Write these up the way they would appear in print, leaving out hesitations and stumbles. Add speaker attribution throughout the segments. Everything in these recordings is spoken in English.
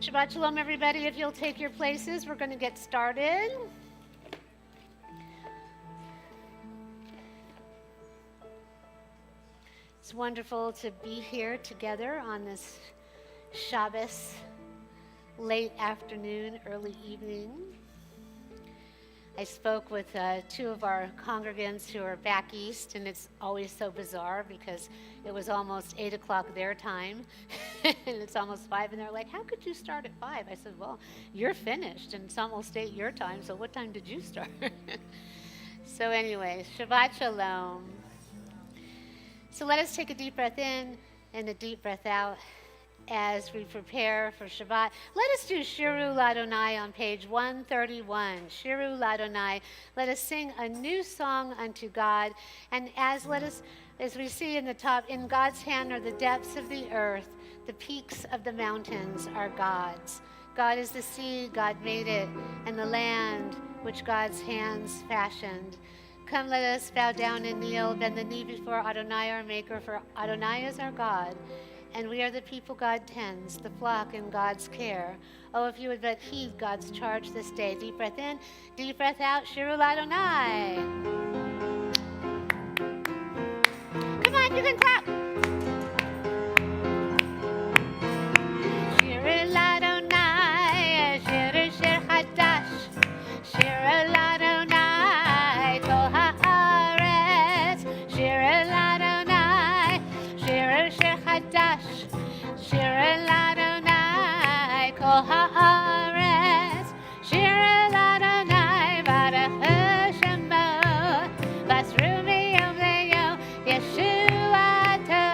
Speaker 1: Shabbat Shalom, everybody. If you'll take your places, we're going to get started. It's wonderful to be here together on this Shabbos, late afternoon, early evening. I spoke with two of our congregants who are back east, and it's always so bizarre because it was almost 8 o'clock their time, and it's almost 5, and they're like, how could you start at 5? I said, well, you're finished, and it's almost 8 your time, so what time did you start? So anyway, Shabbat Shalom. So let us take a deep breath in and a deep breath out as we prepare for Shabbat. Let us do Shiru Ladonai on page 131. Shiru Ladonai. Let us sing a new song unto God. And as we see in the top, in God's hand are the depths of the earth. The peaks of the mountains are God's. God is the sea, God made it, and the land which God's hands fashioned. Come, let us bow down and kneel, bend the knee before Adonai our Maker, for Adonai is our God, and we are the people God tends, the flock in God's care. Oh, if you would but heed God's charge this day. Deep breath in, deep breath out, Shiru Adonai. Come on, you can clap. Shiru Adonai, Shiru Shir Hadash, Shiru Adonai, Kol Haaretz, Shiru Adonai, Shiru Shir Hadash, Shiru Adonai, Kol Haaretz, Shiru Adonai, Baruch Shemo, Basru Miyom Leyom, Yeshuato,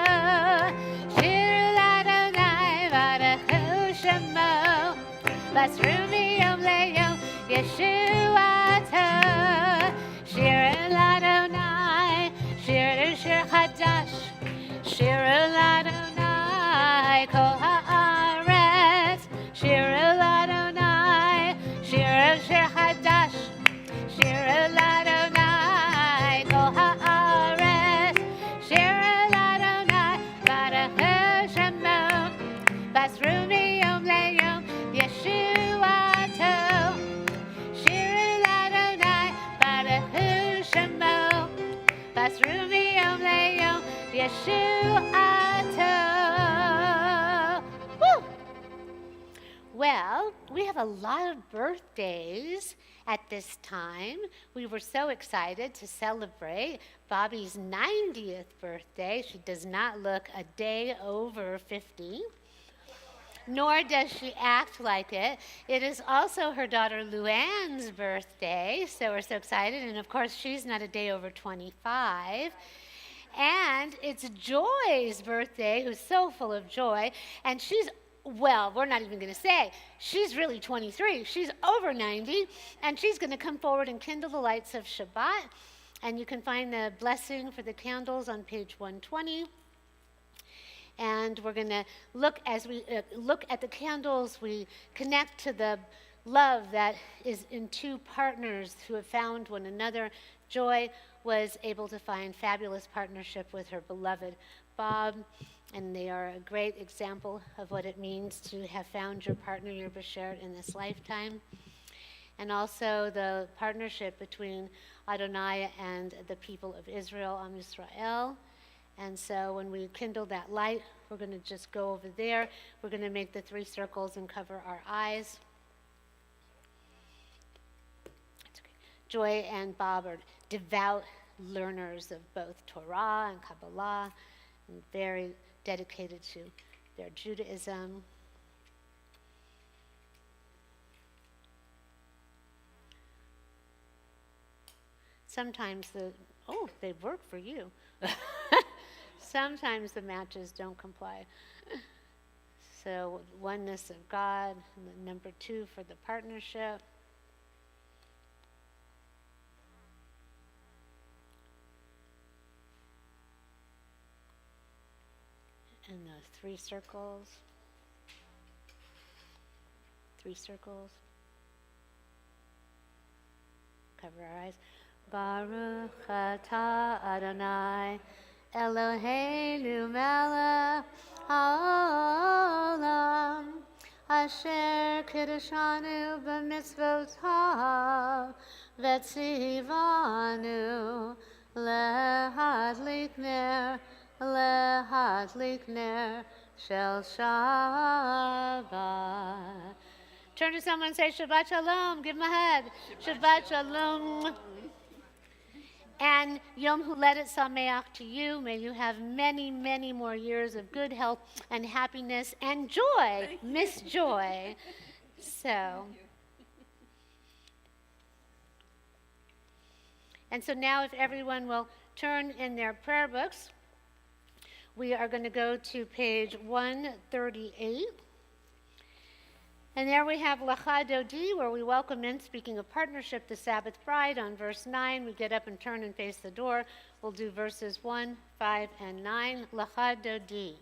Speaker 1: Shiru Adonai, Baruch Shemo, Basru Miyom Leyom, Yeshuato, Shiru Adonai, Shiru Shir Hadash, Shiru Adonai, Kol Haaretz, Shiru Adonai, Shiru Shir Hadash, Shiru Adonai, Kol Haaretz, Shiru Adonai, Baruch Shemo, Basru Miyom Leyom, Yeshuato, Shiru Adonai, Baruch Shemo, Basru Miyom Leyom, Yeshuato. Woo! Well, we have a lot of birthdays at this time. We were so excited to celebrate Bobby's 90th birthday. She does not look a day over 50, nor does she act like it. It is also her daughter Luann's birthday, so we're so excited. And of course, she's not a day over 25. And it's Joy's birthday, who's so full of joy. And she's, well, we're not even going to say, she's really 23. She's over 90. And she's going to come forward and kindle the lights of Shabbat. And you can find the blessing for the candles on page 120. And we're going to look, as we look at the candles, we connect to the love that is in two partners who have found one another. Joy was able to find fabulous partnership with her beloved Bob, and they are a great example of what it means to have found your partner, your beshert, in this lifetime. And also the partnership between Adonai and the people of Israel, Am Yisrael. And so when we kindle that light, we're going to just go over there. We're going to make the 3 circles and cover our eyes. It's okay. Joy and Bob are devout learners of both Torah and Kabbalah, and very dedicated to their Judaism. Sometimes they work for you. Sometimes the matches don't comply. So oneness of God, and then number 2 for the partnership. And the 3 circles. 3 circles. Cover our eyes. Baruch atah Adonai Eloheinu melech haolam Asher Kiddushanu b'mitzvotav v'tzivanu lehadlik ner shel Shabbat. Turn to someone and say Shabbat Shalom. Give them a hug. Shabbat Shalom. And Yom Huledet Sameach to you. May you have many, many more years of good health and happiness and joy. Miss Joy. So. And so now if everyone will turn in their prayer books, we are going to go to page 138. And there we have Lecha Dodi, where we welcome in, speaking of partnership, the Sabbath bride. On verse 9, we get up and turn and face the door. We'll do verses 1, 5, and 9. Lecha Dodi.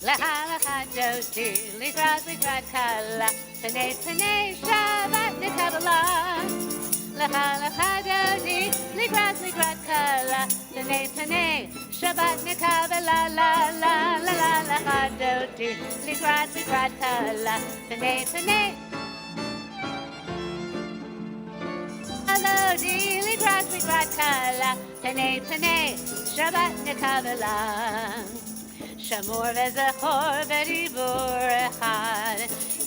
Speaker 1: Lecha Dodi, likrat kala, Panei Shabbat Nikabbalah. Lecha Dodi, likrat kala, Panei Shabbat Nikabbalah. La Lecha Dodi, likrat kala, Panei Dodi, likrat kala, Panei Shabbat Nikabbalah. Shamor v'zachor v'dibur echad,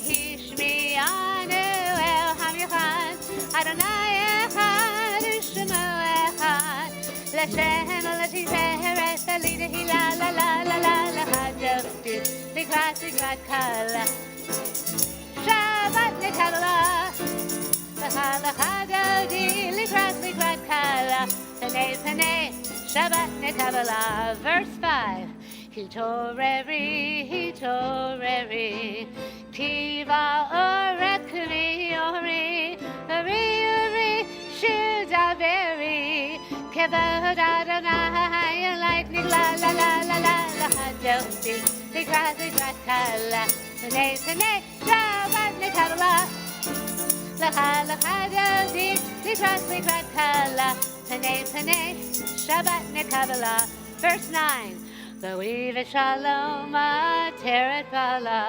Speaker 1: Hishmi'anu el hamichad, Adonai echad, U'shemo echad, L'Shem l'Tiferet l'Idahi la Lecha Dodi, likrat kala, Shabbat Nikabbalah. Lecha Dodi, likrat kala, Panei Shabbat Nikabbalah. Verse 5. Hitoreri, Piva Orekri, Ori, Shudaveri, Kevod Adonai, lightning, la Dodi, likrat kala, Panei Shabbat Nikabbalah. Lecha Dodi, likrat kala, Panei Shabbat Nikabbalah. Verse 9. Lo'i v'shalom ateret bala,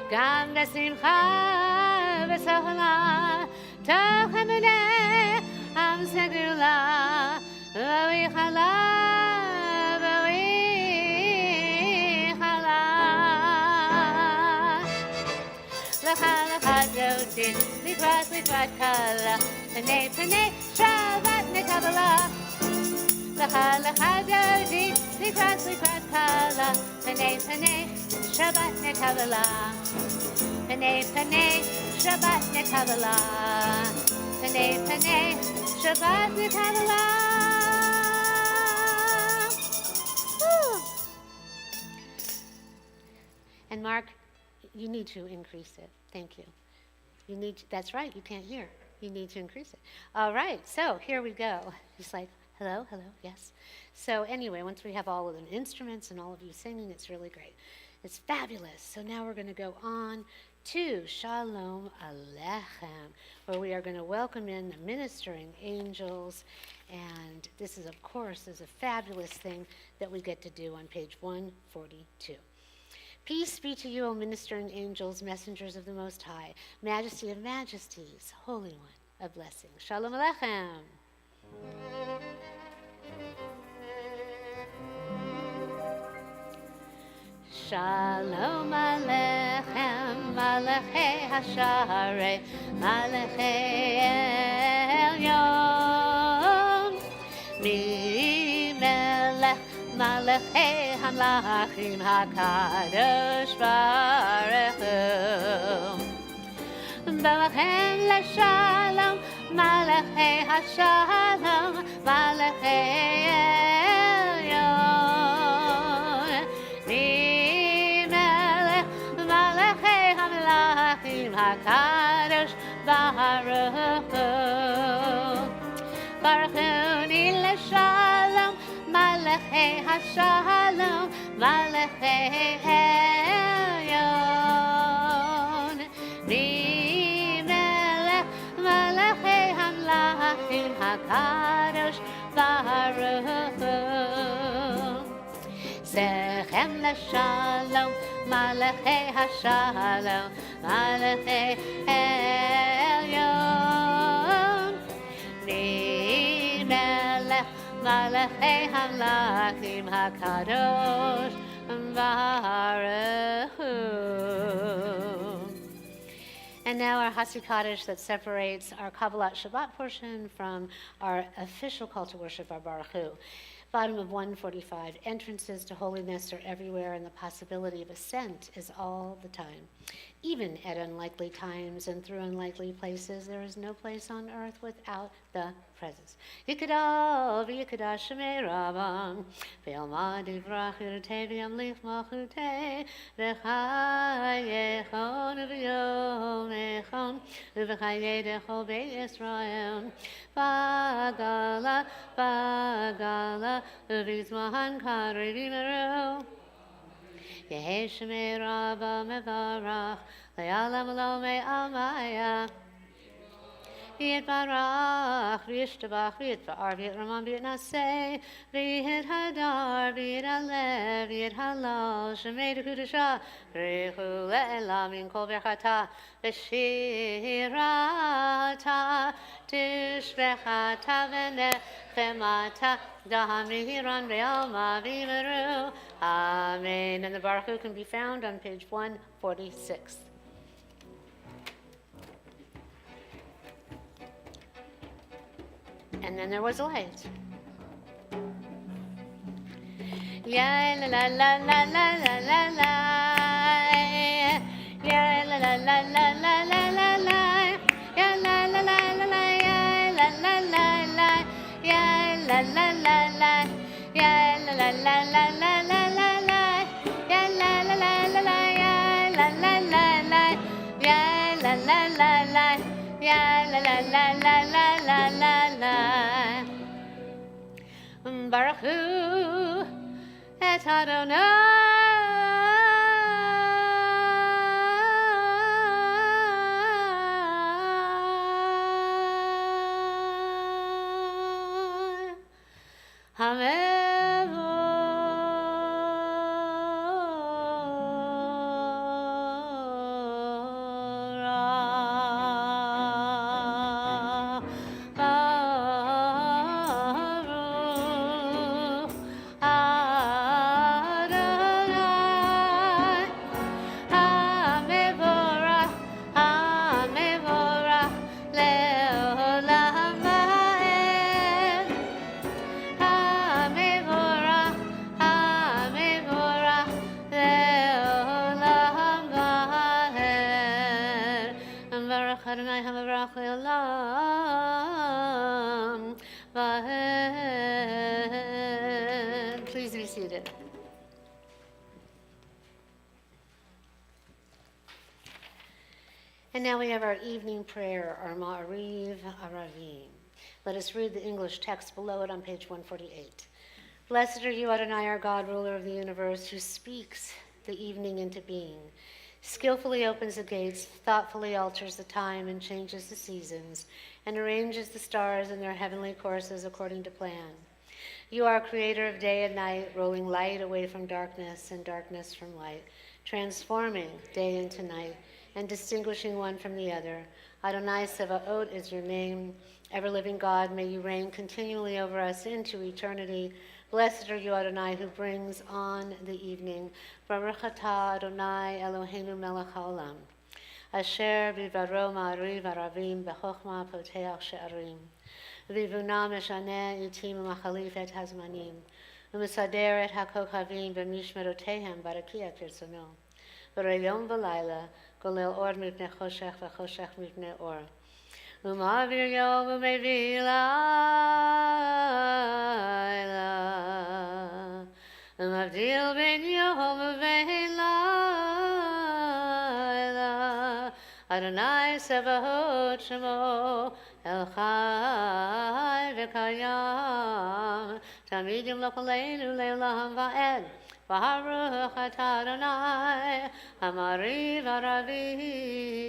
Speaker 1: gam v'simcha v'sohla, toch emuneh am segula, lo'i chala. Lecha Dodi, likrat kala, Panei Shabbat Nikabbalah. Lecha Dodi, likrat kala, Panei Shabbat Nikabbalah. Panei Shabbat Nikabbalah. Panei Shabbat Nikabbalah. And Mark, you need to increase it. Thank you. You need to, that's right, you can't hear. You need to increase it. All right, so here we go. It's like, hello, yes. So anyway, once we have all of the instruments and all of you singing, it's really great. It's fabulous. So now we're going to go on to Shalom Aleichem, where we are going to welcome in the ministering angels. And this is, of course, a fabulous thing that we get to do on page 142. Peace be to you, O ministering angels, messengers of the Most High, majesty of majesties, Holy One of blessing. Shalom Aleichem. Shalom Aleichem, Malachei Hasharei, Malachei Elyon, Melech Malachei Hamlachim HaKadosh Baruch Hu, Balachem LeShalom, Malachei HaShalom, Malachei Elyon, Melech Malachei Hamlachim HaKadosh Baruch Hu, Baruch Hu LeShalom, Malachei HaShalom, Malachei Elyon, Kadosh Baruch Hu. Sechem Leshalom, Malachei HaShalom, Malachei Elyon. Ni Melech, Malachei HaMlachim HaKadosh Baruch Hu. And now our Hasi Kaddish that separates our Kabbalat Shabbat portion from our official call to worship, our Baruch Hu. Bottom of 145, entrances to holiness are everywhere, and the possibility of ascent is all the time. Even at unlikely times and through unlikely places, there is no place on earth without the presence. Yikadal v'yikadash shemei rabam v'yalmad yivrach yirtei v'yamlich malchutei v'chayechon v'yomechon v'chayei dechol beit Yisrael Bagala v'zman kadri v'meru Yehi shemei rabam mevarach le'alam lo me'amaya V'yit barach, v'yit shtabach, v'yit v'ar, v'yit ramam, v'yit naseh, v'yit hadar, v'yit alev, v'yit halal, shemei d'kudusha, v'richu le'elam, min kol v'chata, v'shirata, tishbechata, v'nechemata, da'amiran, v'yalma, v'yimeru. Amen. And the Baruch Hu can be found on page 146. And then there was a light. Ya la la la la la la la la. Ya la la la la la la la la. Ya la la la la la. Ya la la la la. Ya la la la la. Ya la la la la la la la la. Ya la la la la la. Ya la la la la. Ya la la la la. Ya la la la la la la la la. Baruch Hu et Adonai Please be seated. And now we have our evening prayer, our Ma'ariv Aravim. Let us read the English text below it on page 148. Blessed are you, Adonai, our God, ruler of the universe, who speaks the evening into being, skillfully opens the gates, thoughtfully alters the time and changes the seasons, and arranges the stars in their heavenly courses according to plan. You are creator of day and night, rolling light away from darkness and darkness from light, transforming day into night, and distinguishing one from the other. Adonai Sevaot is your name. Ever-living God, may you reign continually over us into eternity. Blessed are you, Adonai, who brings on the evening. Baruch atah Adonai Eloheinu melech haolam. Asher bivaro ma'ariv aravim bechokma poteach she'arim. Vivuna meshaneh itim u'machalif et hazmanim. U'mesader et hakokhavim b'mishmerotehem barakia kirsono. V'rayom v'layla golel or mipnei choshech v'choshech mipnei or. U'ma'avir yom u'mevil layla. U'mavdil ben yom u'vein layla. Adonai Sevaot Shemo El Chai V'Kayam Tamid Yimloch Aleinu Le'olam Va'ed Baruch atah Adonai Hamariv Aravim.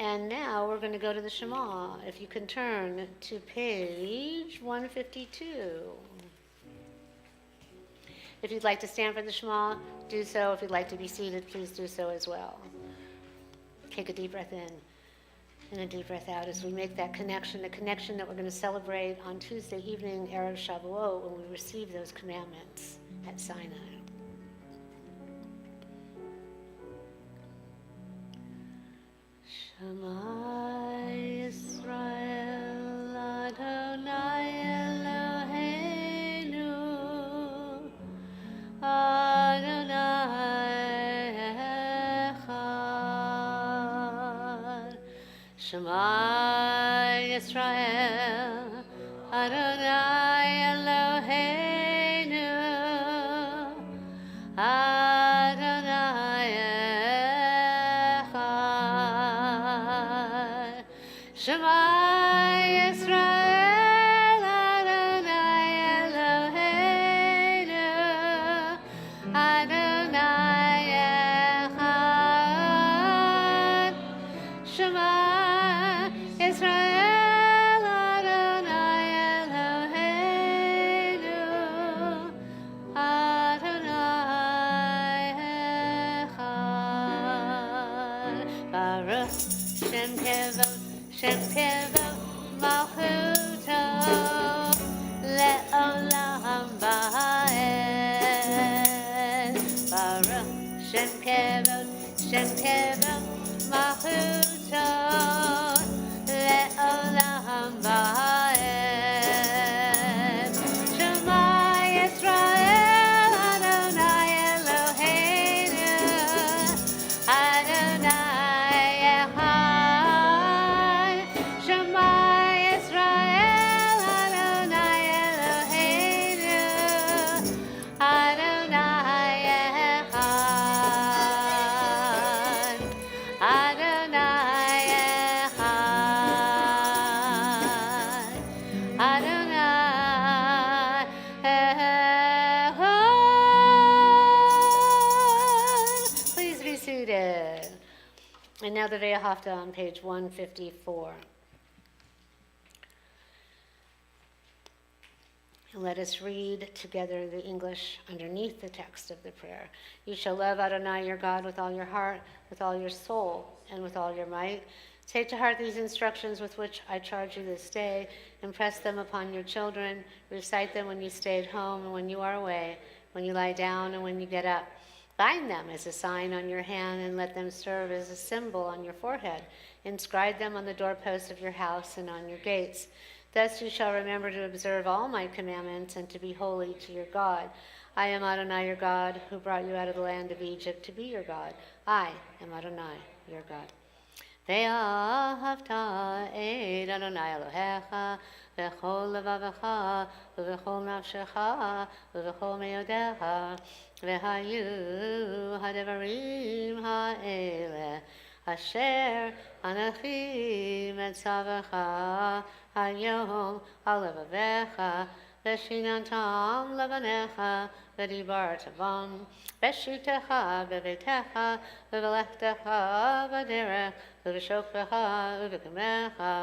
Speaker 1: And now we're going to go to the Shema. If you can turn to page 152. If you'd like to stand for the Shema, do so. If you'd like to be seated, please do so as well. Take a deep breath in and a deep breath out as we make that connection, the connection that we're going to celebrate on Tuesday evening, Erev Shavuot, when we receive those commandments at Sinai. Shema Yisrael Adonai Eloheinu Adonai Echad. Shema Yisrael Adonai Eloheinu Adonai Echad. Shema Yisrael Adonai Eloheinu Adonai Echad. Shema Yisrael Adonai Eloheinu Adonai Echad. Baruch Shem Kevod Malchuto Le'olam Va'ed. Baruch Shem Kevod Malchuto Le'olam Va'ed. Shema Yisrael Adonai Eloheinu Adonai Echad. Shema Yisrael Adonai Eloheinu Adonai Echad. Adonai Echad. Adonai Echad. Please be seated. And now the Ve'ahavta on page 154. Let us read together the English underneath the text of the prayer. You shall love Adonai your God with all your heart, with all your soul, and with all your might. Take to heart these instructions with which I charge you this day. Impress them upon your children. Recite them when you stay at home and when you are away, when you lie down and when you get up. Bind them as a sign on your hand and let them serve as a symbol on your forehead. Inscribe them on the doorposts of your house and on your gates. Thus you shall remember to observe all my commandments and to be holy to your God. I am Adonai your God, who brought you out of the land of Egypt to be your God. I am Adonai your God. Ve'ahavta et Adonai Elohecha v'chol levavecha v'chol nafshecha v'chol meyodecha v'hayu hadevarim ha'eleh asher anachim etzavecha hayom al levavecha v'shinantam levanecha v'dibartavam v'shutecha v'vetecha v'velechtecha v'derech v'v'shokvecha v'v'kamecha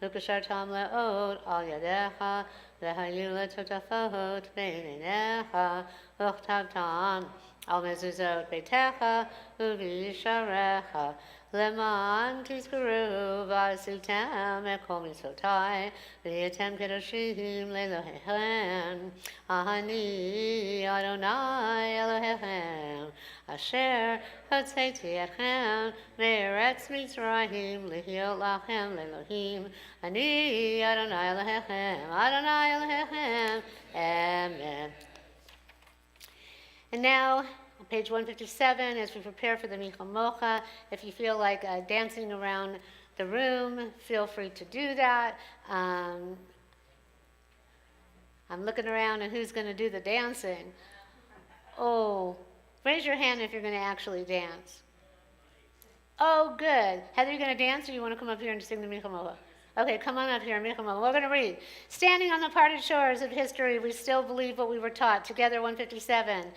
Speaker 1: v'kashartam le'od al yadecha v'hayu letotafot v'einenecha v'ochtavtam al mezuzot beitecha v'visharecha Leman tizkaru v'asutem ekol mitzvotai v'yetem kedoshim le'Elohechem Ani Adonai Elohechem asher hotzeiti etchem me'eretz Mitzrayim lihiot lachem le'Elohim Ani Adonai Elohechem Adonai Elohechem Amen. And now, on page 157, as we prepare for the Michal Mocha, if you feel like dancing around the room, feel free to do that. I'm looking around and who's going to do the dancing? Oh, raise your hand if you're going to actually dance. Oh, good. Heather, you going to dance or you want to come up here and sing the Michal Mocha? Okay, come on up here, Michal Mocha. We're going to read. Standing on the parted shores of history, we still believe what we were taught. Together, 157.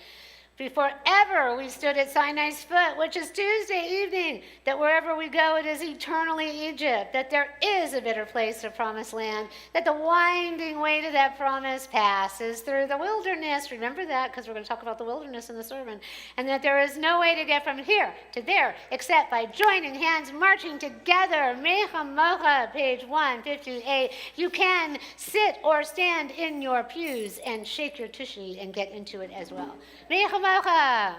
Speaker 1: before ever we stood at Sinai's foot, which is Tuesday evening, that wherever we go, it is eternally Egypt, that there is a better place, a promised land, that the winding way to that promise passes through the wilderness. Remember that, because we're going to talk about the wilderness in the sermon. And that there is no way to get from here to there except by joining hands, marching together. Mecha Mocha, page 158. You can sit or stand in your pews and shake your tushy and get into it as well. Mecha Mocha.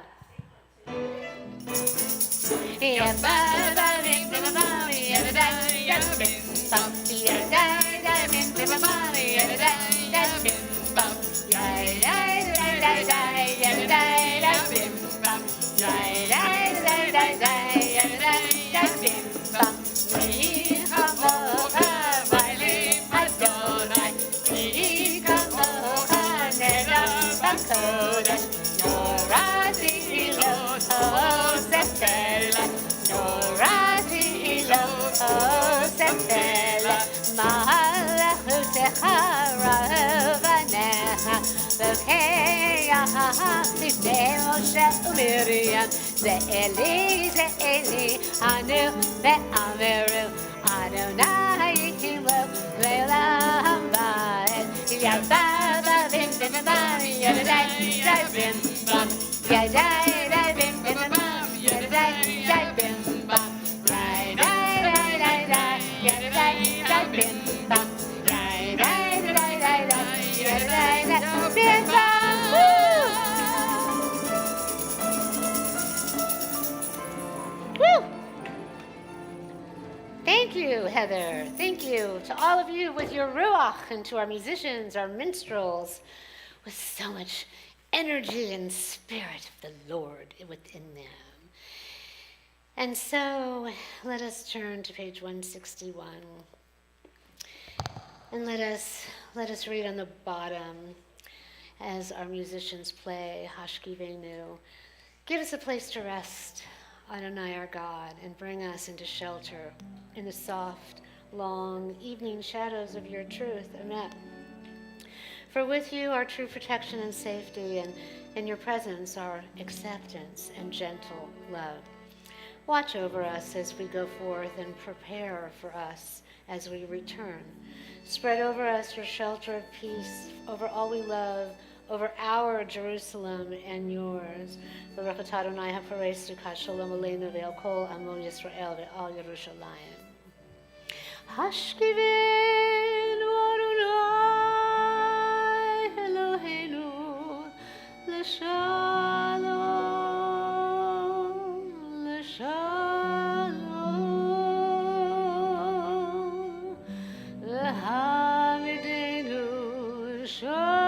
Speaker 1: זה אלי, אנו ואמרו, אדוני תמלוך לעולם ועד. יבא בבים בנבם, ידעי די בם בם, ידעי די בם בנבם, ידעי די בם בם, ידעי די די, ידעי די בם בם, ידעי די די, ידעי די בם בם. Woo! Thank you, Heather. Thank you to all of you with your ruach and to our musicians, our minstrels, with so much energy and spirit of the Lord within them. And so let us turn to page 161 and let us read on the bottom as our musicians play Hashkivenu. Give us a place to rest, Adonai our God, and bring us into shelter in the soft, long evening shadows of your truth, Emet. For with you are true protection and safety, and in your presence are acceptance and gentle love. Watch over us as we go forth and prepare for us as we return. Spread over us your shelter of peace, over all we love, over our Jerusalem and yours. Baruch atah Adonai hapareis sukkah shalom aleinu ve'al kol amo Yisrael ve'al Yerushalayim. Hashkivenu Adonai Eloheinu l'shalom, l'shalom, l'hamidenu shalom.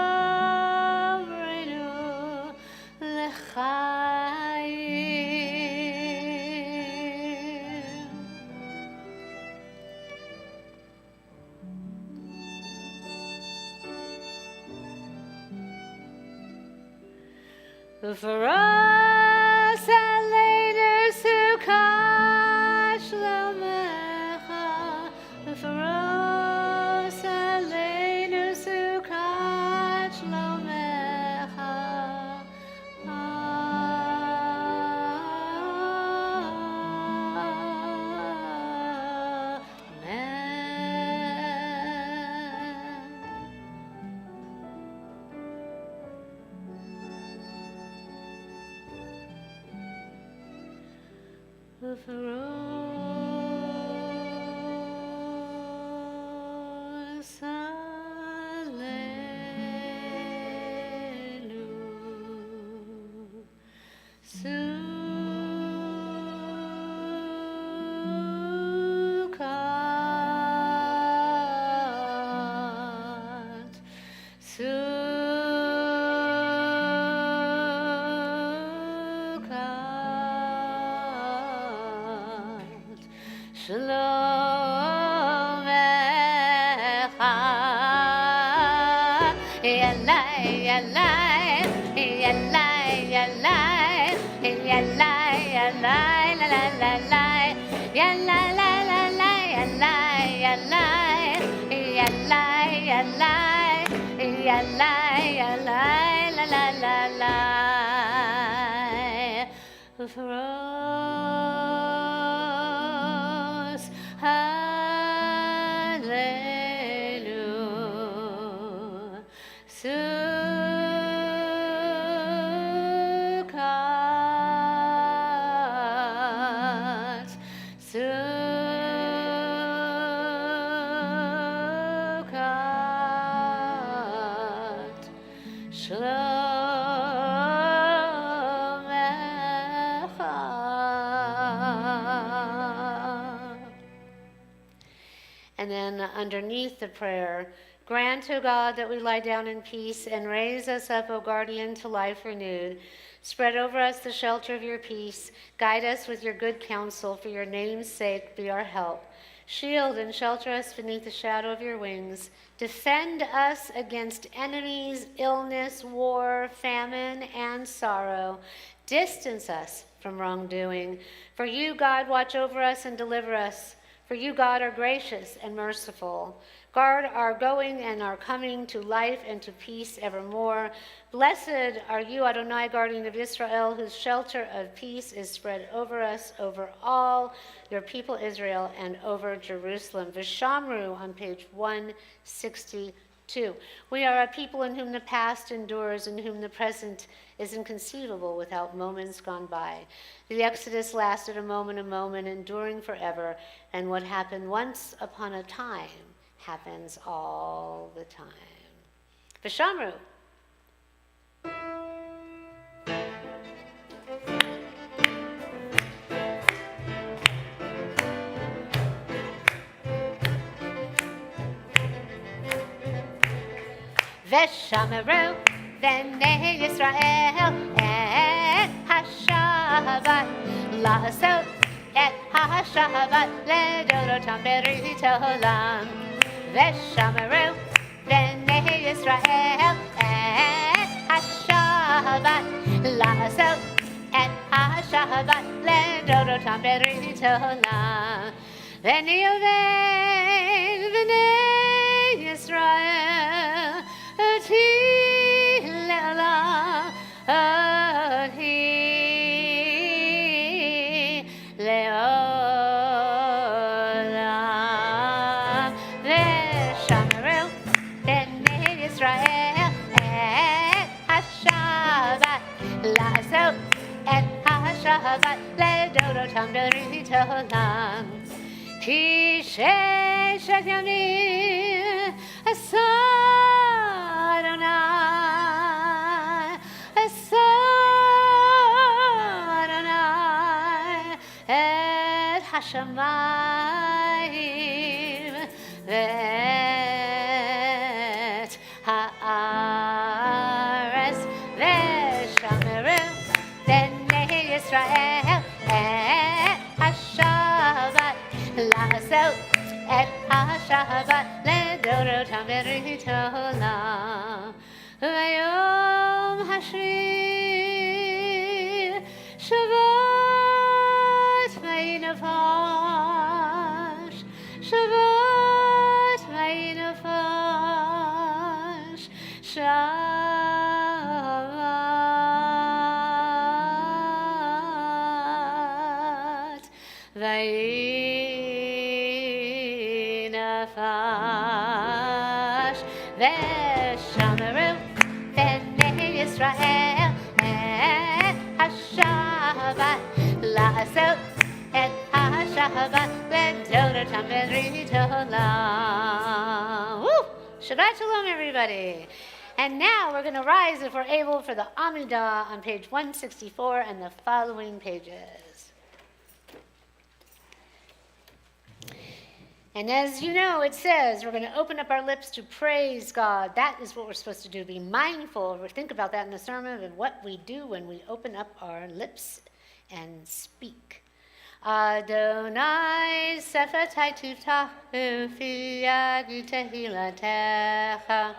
Speaker 1: For us, Aleinu Sukkah Shlomecha. For us, Aleinu Sukkah Shlomecha. For us, Aleinu Shalom Echa. Yalai, yalai, yalai, yalai, yalai, yalai, la la la la, yalai, la la la, yalai, yalai, yalai, yalai, yalai, yalai, la la la la. ufros, hallelujah. Sukkot, Sukkot, Shalom Echa. And then underneath the prayer, grant, O God, that we lie down in peace, and raise us up, O guardian, to life renewed. Spread over us the shelter of your peace. Guide us with your good counsel. For your name's sake, be our help. Shield and shelter us beneath the shadow of your wings. Defend us against enemies, illness, war, famine, and sorrow. Distance us from wrongdoing. For you, God, watch over us and deliver us. For you, God, are gracious and merciful. Guard our going and our coming to life and to peace evermore. Blessed are you, Adonai, guardian of Israel, whose shelter of peace is spread over us, over all your people Israel, and over Jerusalem. Vishamru on page 162. We are a people in whom the past endures, in whom the present is inconceivable without moments gone by. The Exodus lasted a moment, enduring forever, and what happened once upon a time happens all the time. Vishamru. Veshamru, Bnei Yisrael, et HaShabbat, La'asot et HaShabbat, Le'dorotam Berit Olam. Veshamru, Bnei Yisrael, et HaShabbat, La'asot et HaShabbat, Le'dorotam Berit Olam. V'ni Yovel, Bnei Yisrael, Oti le'olam, Oti le'olam. V'shamru b'nei Yisrael et HaShabbat, la'asot et HaShabbat, le'dorotam berit olam. Ki sheshet yamim Adonai, et hashamayim v'et haaretz. V'shamru b'nei Yisrael et HaShabbat, la'asot et HaShabbat, le'dorotam berit olam. V'yom hashvi Shabbat Bamidbar, Shabbat Bamidbar, Shabbat Bamidbar. Veshamru b'nei Yisrael et HaShabbat, la'asot et HaShabbat, le'dorotam berit olam. Woo! Shabbat shalom, everybody. And now we're going to rise, if we're able, for the Amidah on page 164 and the following pages. And as you know, it says we're going to open up our lips to praise God. That is what we're supposed to do. Be mindful. Think about that in the sermon and what we do when we open up our lips and speak. Adonai sefatai tuftach ufi yadi tehilatecha.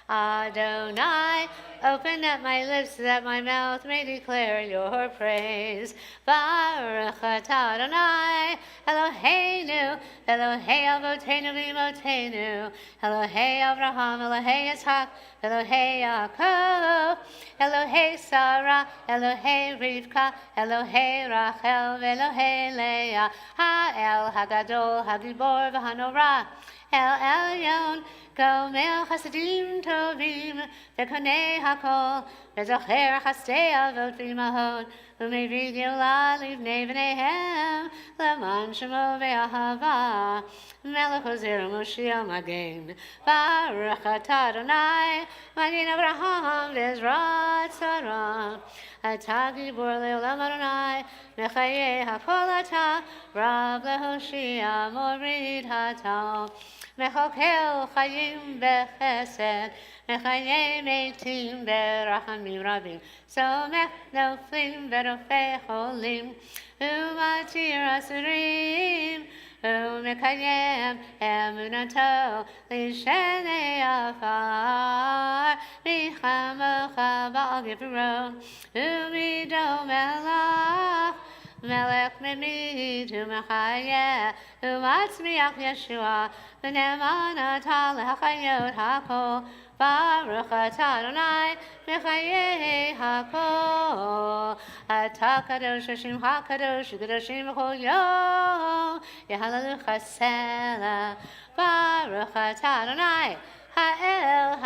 Speaker 1: Adonai, open up my lips that my mouth may declare your praise. Baruch atah Adonai, Eloheinu, Elohei Avotenu v'Imotenu, Elohei Avraham, Elohei Yitzhak, Elohei Yaakov, Elohei Sarah, Elohei Rivka, Elohei Rachel, Elohei Leah, Ha'el Hagadol, Hagibor, V'Hanora, El Elyon, Gomel Chasadim Tovim, Vekonei Hakol, Vezocher Chastei Avot V'Imahot, U'Mevi Geulah Livnei V'neihem, Leman Shemo Ve'ahava, Melech Ozer Moshiach Magen, Baruch Atah Adonai, Magen Avraham V'Ezrat Sarah, Atah Gibor Le'olam Adonai, Mechayeh Hakol Atah, Rav Lehoshia Morid Hatal, Mechokel Chayim Bechesed, Mechayeh Meitim Berachamim Rabim, Somech Noflim Berofei Cholim, Umatir Asurim, Umekayem Emunato, Lishenei Afar, Michamocha Baal Gibron, Umido Melach, Melech Memid, Umachayeh, Umatzmiach Yeshua, V'neman Atah Lechayot HaKol, Baruch Atah Adonai, Mechayeh HaKol, Atah Kadosh Hashem HaKadosh, Kadoshim B'chol Yom, Yehalelu Chasela, Baruch Atah Adonai, Ha'el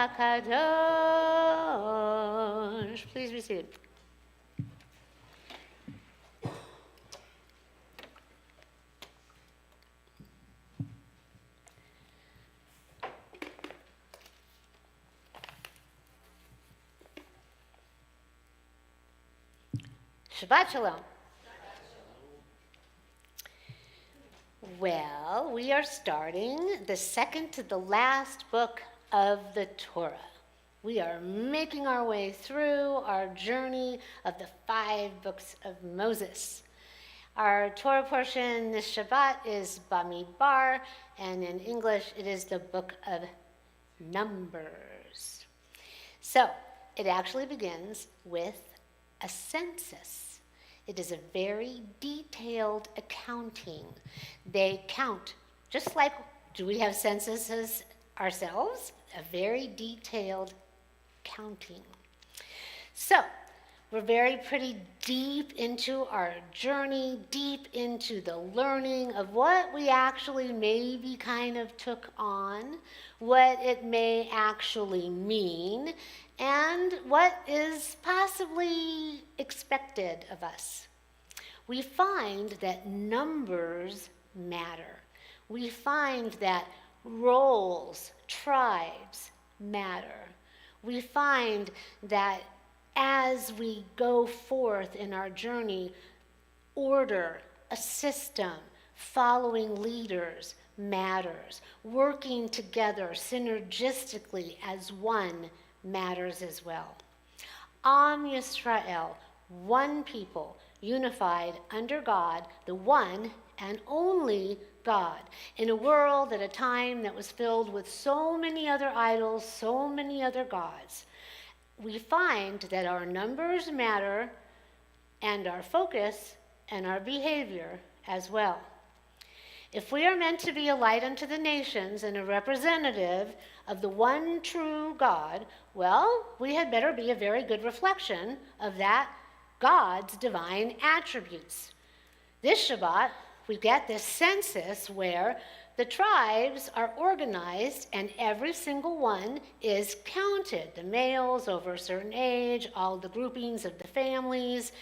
Speaker 1: HaKadosh. Please be seated. Shabbat Shalom. Well, we are starting the second to the last book of the Torah. We are making our way through our journey of the 5 books of Moses. Our Torah portion this Shabbat is Bamidbar, and in English it is the book of Numbers. So, it actually begins with a census. It is a very detailed accounting. They count, just like, do we have censuses ourselves? A very detailed counting. So, we're pretty deep into our journey, deep into the learning of what we actually maybe kind of took on, what it may actually mean, and what is possibly expected of us. We find that numbers matter. We find that roles, tribes matter. We find that as we go forth in our journey, order, a system, following leaders matters. Working together synergistically as one matters as well. Am Yisrael, one people, unified under God, the one and only God, in a world at a time that was filled with so many other idols, so many other gods. We find that our numbers matter, and our focus and our behavior as well. If we are meant to be a light unto the nations and a representative of the one true God, well, we had better be a very good reflection of that God's divine attributes. This Shabbat, we get this census where the tribes are organized and every single one is counted. The males over a certain age, all the groupings of the families.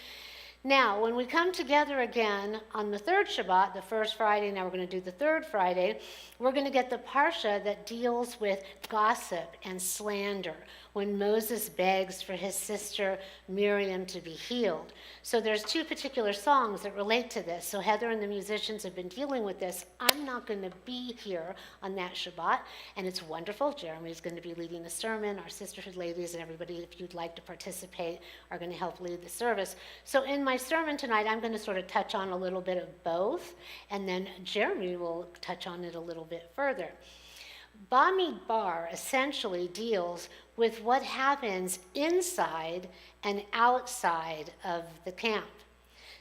Speaker 1: Now, when we come together again on the third Shabbat, the first Friday, now we're going to do the third Friday, we're going to get the Parsha that deals with gossip and slander, when Moses begs for his sister Miriam to be healed. So there's 2 particular songs that relate to this. So Heather and the musicians have been dealing with this. I'm not going to be here on that Shabbat, and it's wonderful. Jeremy's going to be leading the sermon. Our sisterhood ladies and everybody, if you'd like to participate, are going to help lead the service. So in my sermon tonight, I'm going to sort of touch on a little bit of both, and then Jeremy will touch on it a little bit further. Bamidbar essentially deals with what happens inside and outside of the camp.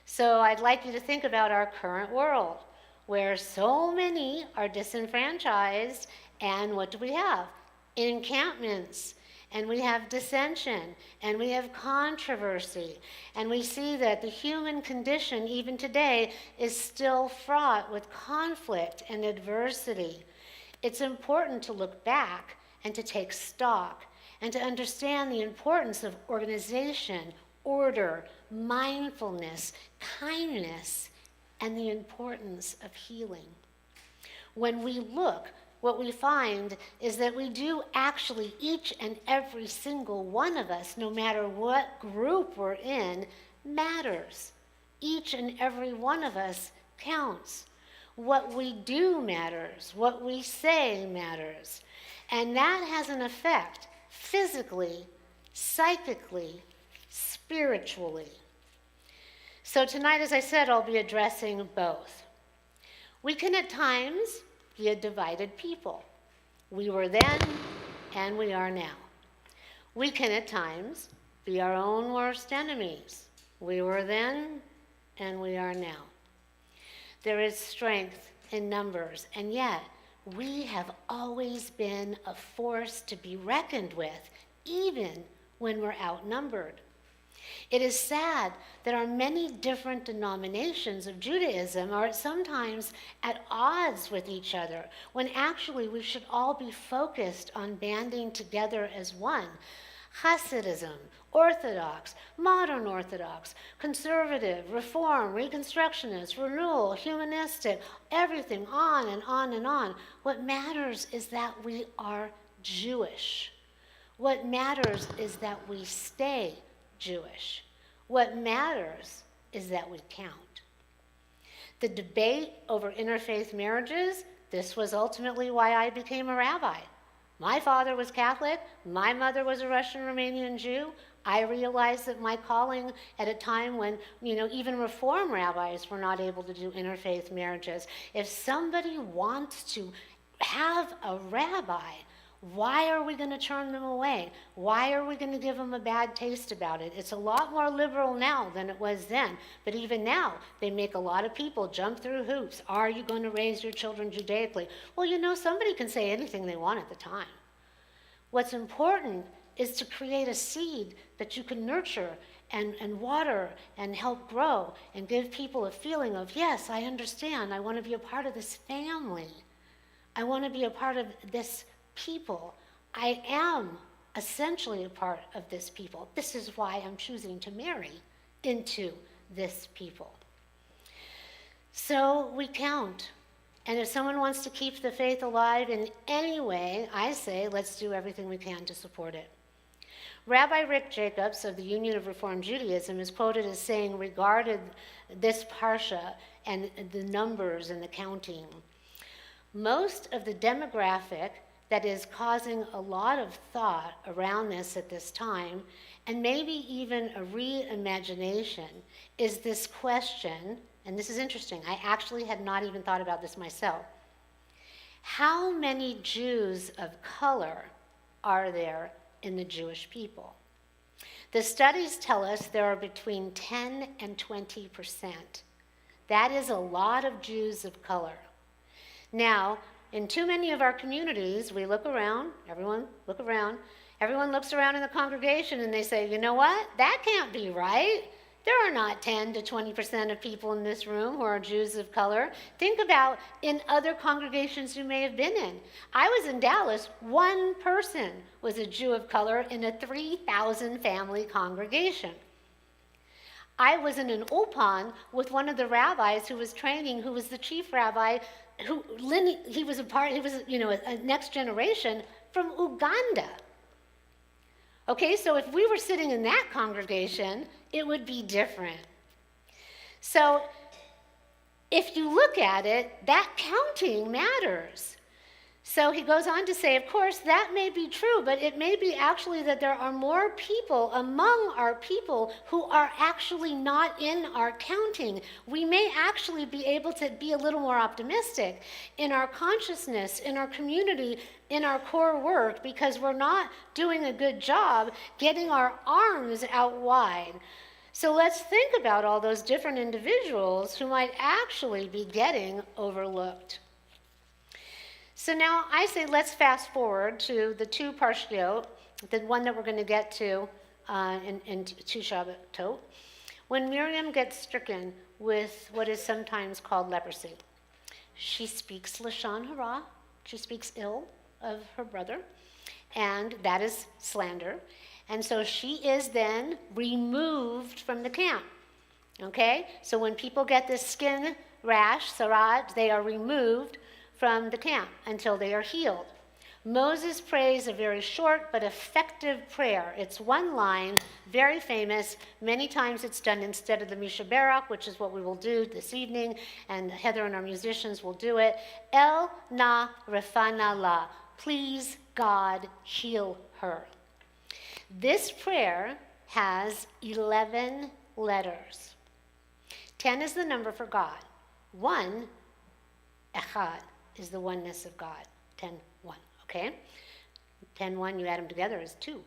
Speaker 1: So I'd like you to think about our current world, where so many are disenfranchised, and what do we have? Encampments. and we have dissension, and we have controversy, and we see that the human condition, even today, is still fraught with conflict and adversity. It's important to look back and to take stock and to understand the importance of organization, order, mindfulness, kindness, and the importance of healing. When we look, what we find is that we do actually, each and every single one of us, no matter what group we're in, matters. Each and every one of us counts. What we do matters. What we say matters. And that has an effect physically, psychically, spiritually. So tonight, as I said, I'll be addressing both. We can at times be a divided people. We were then, and we are now. We can at times be our own worst enemies. We were then, and we are now. There is strength in numbers, and yet we have always been a force to be reckoned with, even when we're outnumbered. It is sad that our many different denominations of Judaism are sometimes at odds with each other, when actually we should all be focused on banding together as one. Hasidism, Orthodox, Modern Orthodox, Conservative, Reform, Reconstructionist, Renewal, Humanistic, everything on and on and on. What matters is that we are Jewish. What matters is that we stay Jewish. What matters is that we count. The debate over interfaith marriages, this was ultimately why I became a rabbi. My father was Catholic. My mother was a Russian Romanian Jew. I realized that my calling at a time when, even Reform rabbis were not able to do interfaith marriages. If somebody wants to have a rabbi, why are we going to turn them away? Why are we going to give them a bad taste about it? It's a lot more liberal now than it was then. But even now, they make a lot of people jump through hoops. Are you going to raise your children Judaically? Well, somebody can say anything they want at the time. What's important is to create a seed that you can nurture and water and help grow and give people a feeling of, yes, I understand. I want to be a part of this family. I want to be a part of this people. I am essentially a part of this people. This is why I'm choosing to marry into this people. So we count. And if someone wants to keep the faith alive in any way, I say let's do everything we can to support it. Rabbi Rick Jacobs of the Union of Reform Judaism is quoted as saying, regarding this parsha and the numbers and the counting, most of the demographic that is causing a lot of thought around this at this time, and maybe even a reimagination, is this question, and this is interesting, I actually had not even thought about this myself. How many Jews of color are there in the Jewish people? The studies tell us there are between 10 and 20%. That is a lot of Jews of color. Now, in too many of our communities, we look around, everyone looks around in the congregation and they say, you know what, that can't be right. There are not 10 to 20% of people in this room who are Jews of color. Think about in other congregations you may have been in. I was in Dallas, one person was a Jew of color in a 3,000 family congregation. I was in an ulpan with one of the rabbis who was training, who was the chief rabbi, he was a next generation from Uganda. Okay, so if we were sitting in that congregation, it would be different. So if you look at it, that counting matters. So he goes on to say, of course, that may be true, but it may be actually that there are more people among our people who are actually not in our counting. We may actually be able to be a little more optimistic in our consciousness, in our community, in our core work, because we're not doing a good job getting our arms out wide. So let's think about all those different individuals who might actually be getting overlooked. So now I say let's fast forward to the two parshiot the one that we're going to get to in two Shabbatot, when Miriam gets stricken with what is sometimes called leprosy. She speaks Lashon Hara, she speaks ill of her brother, and that is slander. And so she is then removed from the camp. Okay? So when people get this skin rash, sarat, they are removed from the camp until they are healed. Moses prays a very short but effective prayer. It's one line, very famous. Many times it's done instead of the Mishaberach, which is what we will do this evening, and Heather and our musicians will do it. El na refana la. Please, God, heal her. This prayer has 11 letters. 10 is the number for God. 1, echad, is the oneness of God. 10, 1. Okay? 10, 1, you add them together is 2.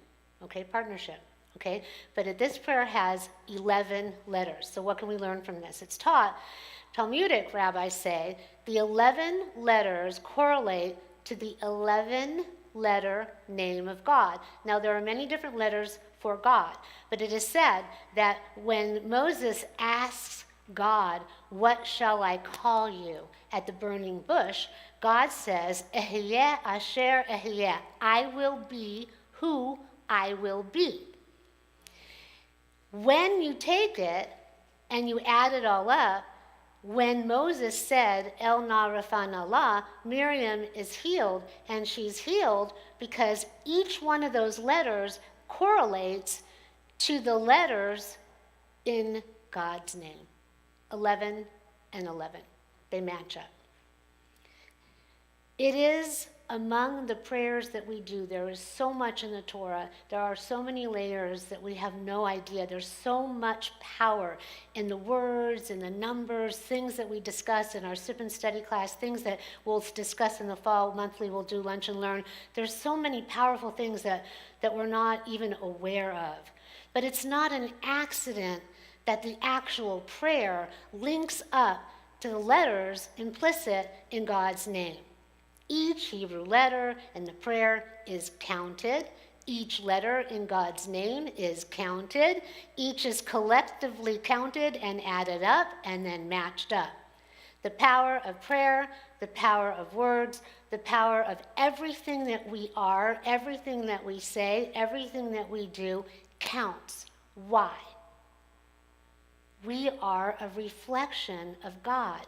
Speaker 1: Okay? Partnership. Okay? But this prayer has 11 letters. So what can we learn from this? It's taught, Talmudic rabbis say, the 11 letters correlate to the 11-letter name of God. Now, there are many different letters for God, but it is said that when Moses asks God, what shall I call you at the burning bush, God says, Ehyeh asher ehyeh, I will be who I will be. When you take it and you add it all up, when Moses said, El na refana la, Miriam is healed, and she's healed because each one of those letters correlates to the letters in God's name. 11 and 11. They match up. It is among the prayers that we do. There is so much in the Torah. There are so many layers that we have no idea. There's so much power in the words, in the numbers, things that we discuss in our sip and study class, things that we'll discuss in the fall monthly, we'll do lunch and learn. There's so many powerful things that we're not even aware of. But it's not an accident that the actual prayer links up to the letters implicit in God's name. Each Hebrew letter in the prayer is counted. Each letter in God's name is counted. Each is collectively counted and added up and then matched up. The power of prayer, the power of words, the power of everything that we are, everything that we say, everything that we do counts. Why? We are a reflection of God.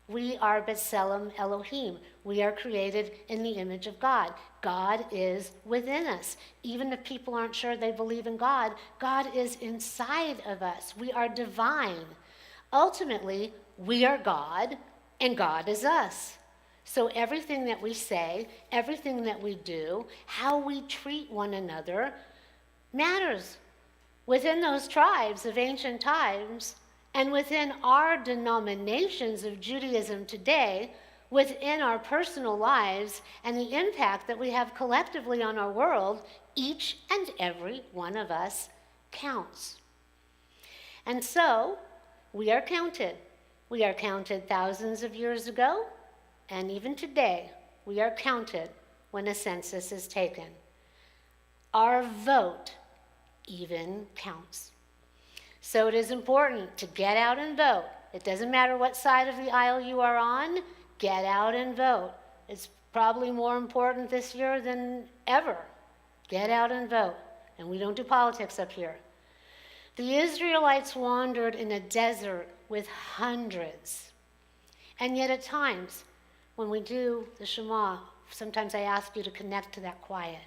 Speaker 1: We are B'Tselem Elohim. We are created in the image of God. God is within us. Even if people aren't sure they believe in God, God is inside of us. We are divine. Ultimately, we are God, and God is us. So everything that we say, everything that we do, how we treat one another matters. Within those tribes of ancient times, and within our denominations of Judaism today, within our personal lives and the impact that we have collectively on our world, each and every one of us counts. And so, we are counted. We are counted thousands of years ago, and even today, we are counted when a census is taken. Our vote even counts. So it is important to get out and vote. It doesn't matter what side of the aisle you are on, get out and vote. It's probably more important this year than ever. Get out and vote. And we don't do politics up here. The Israelites wandered in a desert with hundreds. And yet at times, when we do the Shema, sometimes I ask you to connect to that quiet.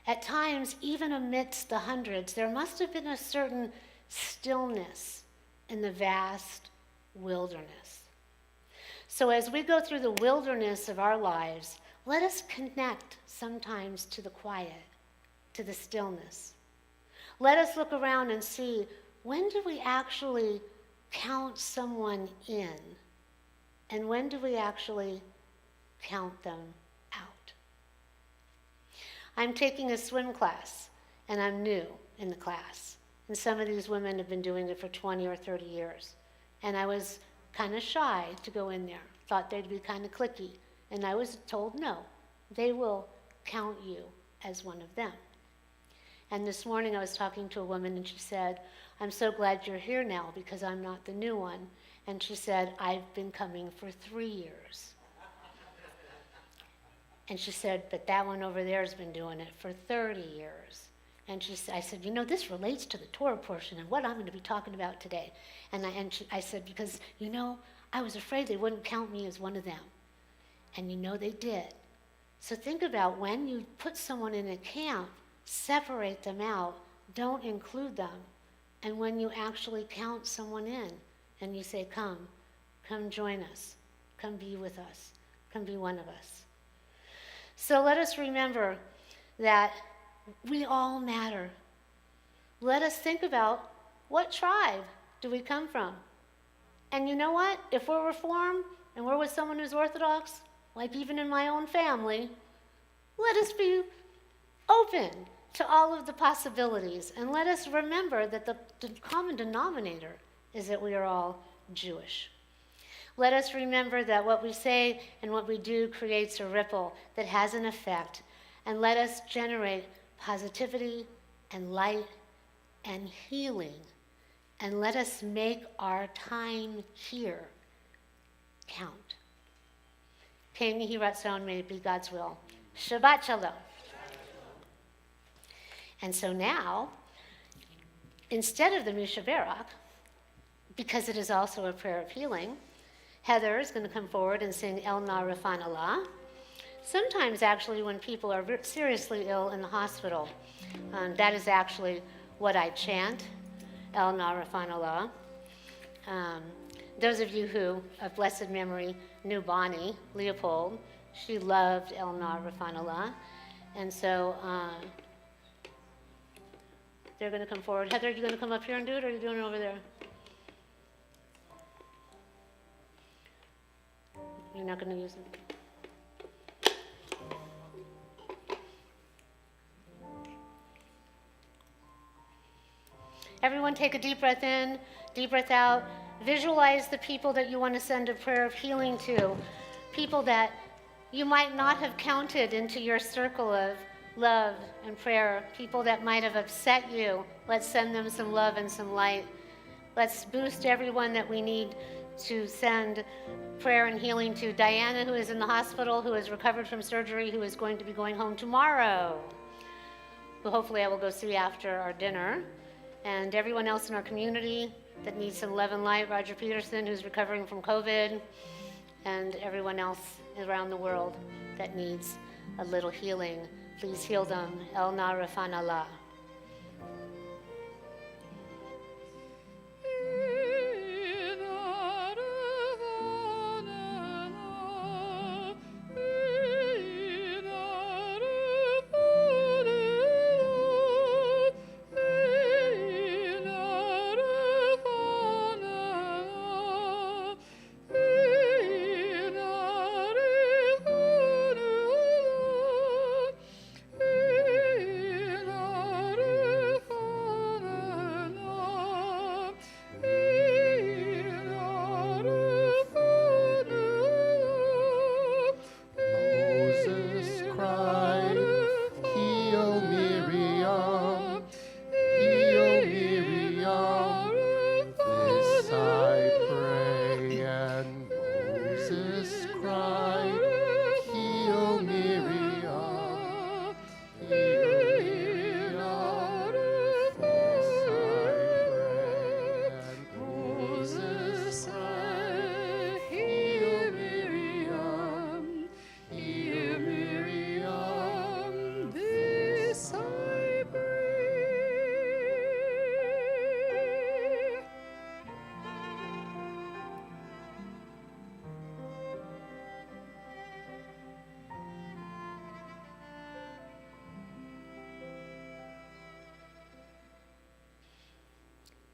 Speaker 1: At times, even amidst the hundreds, there must have been a certain stillness in the vast wilderness. So as we go through the wilderness of our lives, let us connect sometimes to the quiet, to the stillness. Let us look around and see, when do we actually count someone in? And when do we actually count them out? I'm taking a swim class, and I'm new in the class. And some of these women have been doing it for 20 or 30 years. And I was kind of shy to go in there. Thought they'd be kind of cliquey. And I was told, no, they will count you as one of them. And this morning I was talking to a woman and she said, I'm so glad you're here now because I'm not the new one. And she said, I've been coming for 3 years. And she said, but that one over there has been doing it for 30 years. And I said, this relates to the Torah portion and what I'm going to be talking about today. And I said, because, I was afraid they wouldn't count me as one of them. And they did. So think about when you put someone in a camp, separate them out, don't include them. And when you actually count someone in and you say, come join us, come be with us, come be one of us. So let us remember that we all matter. Let us think about what tribe do we come from? And you know what? If we're Reformed and we're with someone who's Orthodox, like even in my own family, let us be open to all of the possibilities. And let us remember that the common denominator is that we are all Jewish. Let us remember that what we say and what we do creates a ripple that has an effect. And let us generate positivity and light and healing. And let us make our time here count. King Yehi Ratzon, may it be God's will. Shabbat Shalom. And so now, instead of the Mishaberach, because it is also a prayer of healing, Heather is going to come forward and sing El Na Rafan Allah. Sometimes, actually, when people are seriously ill in the hospital, that is actually what I chant, El Na Rafan Allah. Those of you who, of blessed memory, knew Bonnie Leopold, she loved El Na Rafan Allah. And so they're going to come forward. Heather, are you going to come up here and do it, or are you doing it over there? You're not going to use it? Everyone take a deep breath in, deep breath out. Visualize the people that you want to send a prayer of healing to, people that you might not have counted into your circle of love and prayer, people that might have upset you. Let's send them some love and some light. Let's boost everyone that we need to send prayer and healing to. Diana, who is in the hospital, who has recovered from surgery, who is going to be going home tomorrow, who hopefully I will go see after our dinner. And everyone else in our community that needs some love and light. Roger Peterson, who's recovering from COVID, and everyone else around the world that needs a little healing. Please heal them. El Na Rafan Allah.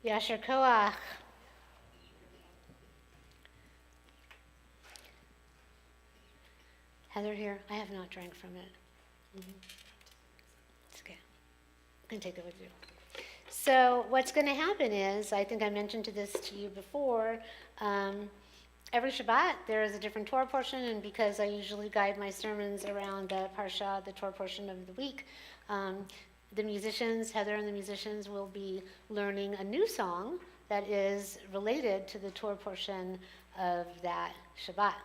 Speaker 1: Yasher Koach. Heather here. I have not drank from it. It's okay. You can take it with you. So what's going to happen is, I think I mentioned this to you before, every Shabbat there is a different Torah portion, and because I usually guide my sermons around the Parsha, the Torah portion of the week, The musicians, Heather and the musicians, will be learning a new song that is related to the Torah portion of that Shabbat.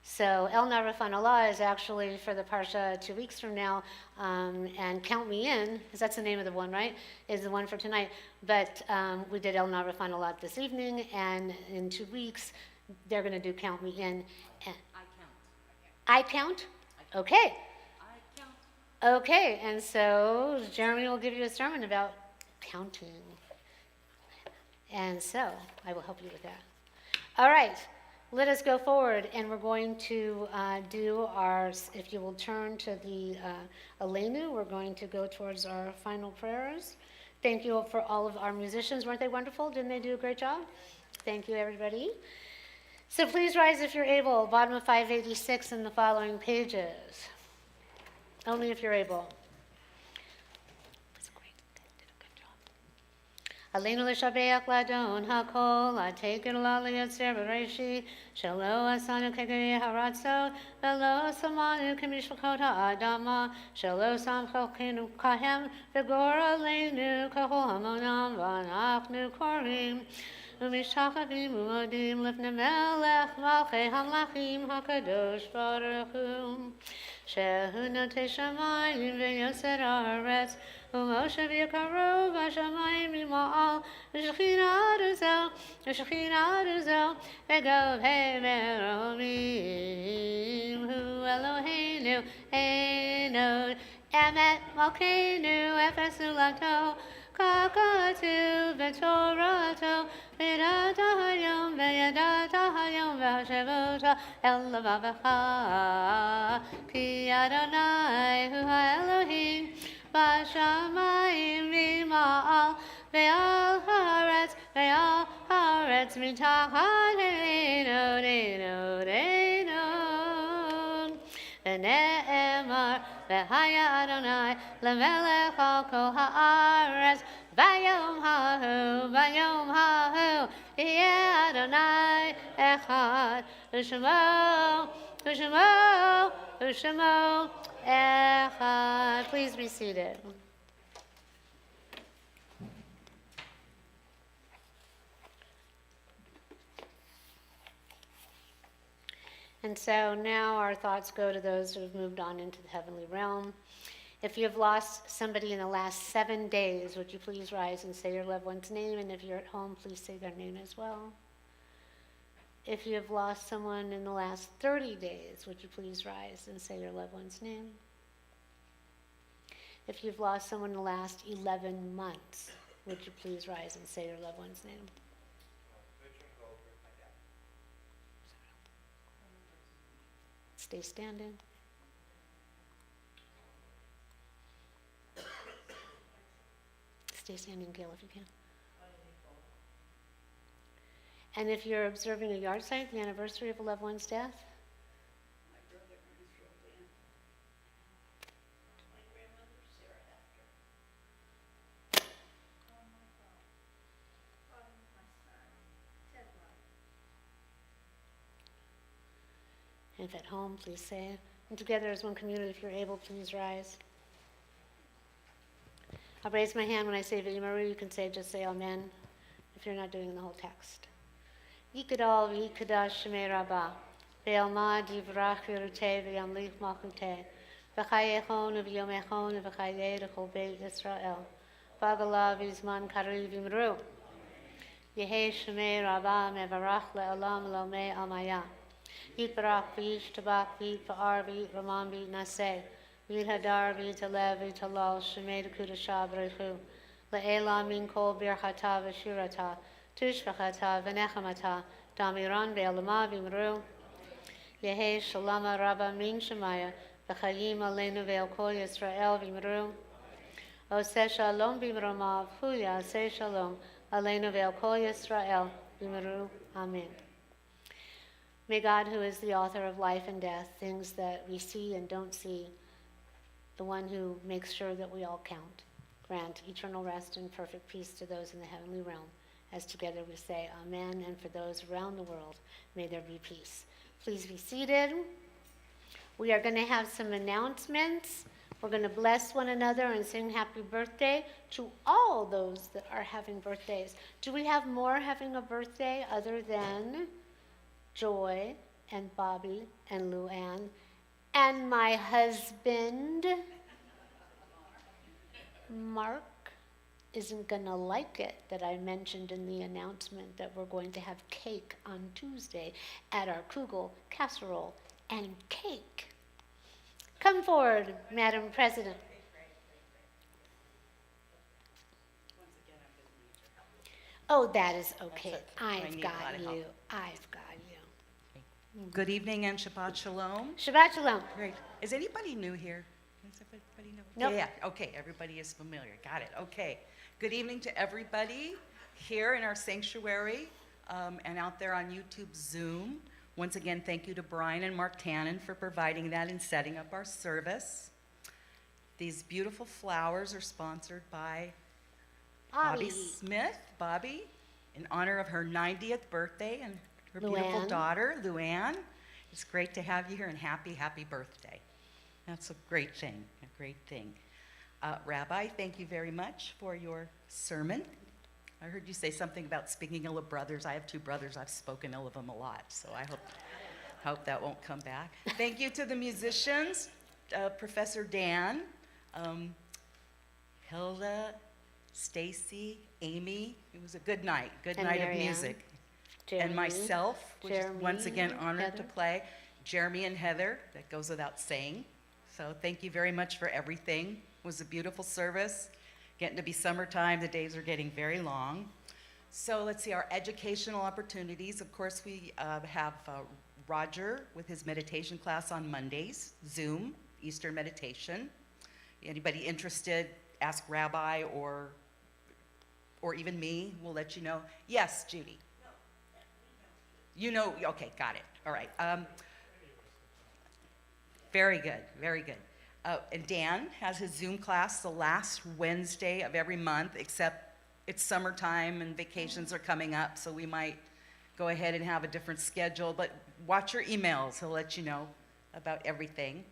Speaker 1: So El Narafan Allah is actually for the Parsha 2 weeks from now, and Count Me In, because that's the name of the one, right, is the one for tonight. But we did El Narafan Allah this evening, and in 2 weeks, they're going to do Count Me In. And I count? Okay. Okay, and so Jeremy will give you a sermon about counting. And so I will help you with that. All right, let us go forward, and we're going to do our, if you will turn to the Aleinu, we're going to go towards our final prayers. Thank you for all of our musicians. Weren't they wonderful? Didn't they do a great job? Thank you, everybody. So please rise if you're able, bottom of 586 in the following pages. Only if you're able. That's great. Did a good job. Aleinu l'shabeach ladon hakol, ateker la'liyotzer b'reishi, shelo asanu kegei haratzo, velo samanu k'mishpachot ha'adama, shelo samchalkenu kahem, v'gor aleinu kahol hamonam, v'anachnu korim. ומשתחווים ומודים לפני מלך מלכי המלכים הקדוש ברוך הוא שהוא נוטה שמיים ויוצר הארץ ומושב יקרו בשמיים ממעל ושכינה עוזו וגבהי מרומים הוא אלוהינו אין אמת מלכנו אפס זולתו ככתוב בתורתו וידעת היום והשבות אל לבבך כי אדוני הוא האלוהים בשמיים ממעל ועל הארץ מתחת עינו ונאמר והיה אדוני למלך על כל הארץ ביום ההוא יהיה אדוני אחד ושמו אחד. Please be seated. And so now our thoughts go to those who have moved on into the heavenly realm. If you have lost somebody in the last 7 days, would you please rise and say your loved one's name? And if you're at home, please say their name as well. If you have lost someone in the last 30 days, would you please rise and say your loved one's name? If you've lost someone in the last 11 months, would you please rise and say your loved one's name? Stay standing. Stay standing, Gail, if you can. And if you're observing a yard site, the anniversary of a loved one's death?
Speaker 2: My brother Ernest Rodan. My grandmother Sarah After. Oh, my father. My son. Ted Rodan.
Speaker 1: And if at home, please say. And together as one community, if you're able, please rise. I'll raise my hand when I say V'yimaru. You can just say Amen if you're not doing the whole text. Yikadal v'yikadash shemei rabbah ve'alma divrach v'yiruteh v'yamlich malchuteh v'chayechon v'yomechon v'chayeh l'chol beit Yisrael v'agala v'zman kari v'yimru Yehei shemei rabbah mevarach le'olam lomei amaya Yitbarach v'yishtabach v'yitpa'ar v'yitramam v'yitnaseh v'yithadar v'yitalev v'yitalal shemei d'kudashah b'reichu le'elam min kol birchata v'shirata Tushvachata v'nechamata damiran ve'alama v'imru Yehei shalama rabba min shemaya v'chayim aleinu ve'al kol Yisrael v'imru Oseh shalom b'imromav hu yaseh shalom aleinu ve'al kol Yisrael v'imru. Amen. May God, who is the author of life and death, things that we see and don't see, the one who makes sure that we all count, grant eternal rest and perfect peace to those in the heavenly realm. As together we say Amen, and for those around the world, may there be peace. Please be seated. We are going to have some announcements. We're going to bless one another and sing happy birthday to all those that are having birthdays. Do we have more having a birthday other than Joy and Bobby and Luann and my husband? Mark isn't going to like it that I mentioned in the announcement that we're going to have cake on Tuesday at our Kugel casserole and cake. Come forward, Madam President. Oh, that is okay. I've got you. I've got you.
Speaker 3: Good evening and Shabbat Shalom.
Speaker 1: Shabbat Shalom.
Speaker 3: Great. Is anybody new here? Does everybody know?
Speaker 1: Nope.
Speaker 3: Yeah. Okay. Everybody is familiar. Got it. Okay. Good evening to everybody here in our sanctuary and out there on YouTube Zoom. Once again, thank you to Brian and Mark Tannen for providing that and setting up our service. These beautiful flowers are sponsored by Bobby Smith, Bobby, in honor of her 90th birthday and her beautiful
Speaker 1: Luann.
Speaker 3: daughter, Luann. It's great to have you here and happy, happy birthday. That's a great thing, a great thing. Rabbi, thank you very much for your sermon. I heard you say something about speaking ill of brothers. I have two brothers. I've spoken ill of them a lot, so I hope that won't come back. Thank you to the musicians, Professor Dan, Hilda, Stacy, Amy. It was a good night of
Speaker 1: Marianne.
Speaker 3: music.
Speaker 1: Jeremy,
Speaker 3: And myself, which is once
Speaker 1: Jeremy,
Speaker 3: again honored to
Speaker 1: Heather.
Speaker 3: play. Jeremy and Heather, that goes without saying. So thank you very much for everything. It was a beautiful service. Getting to be summertime, the days are getting very long. So let's see, our educational opportunities. Of course, we have Roger with his meditation class on Mondays, Zoom, Eastern meditation. Anybody interested, ask Rabbi or even me, we'll let you know. Yes, Judy. You know, okay, got it. All right. Very good, very good. And Dan has his Zoom class the last Wednesday of every month, except it's summertime and vacations are coming up, so we might go ahead and have a different schedule. But watch your emails, he'll let you know about everything.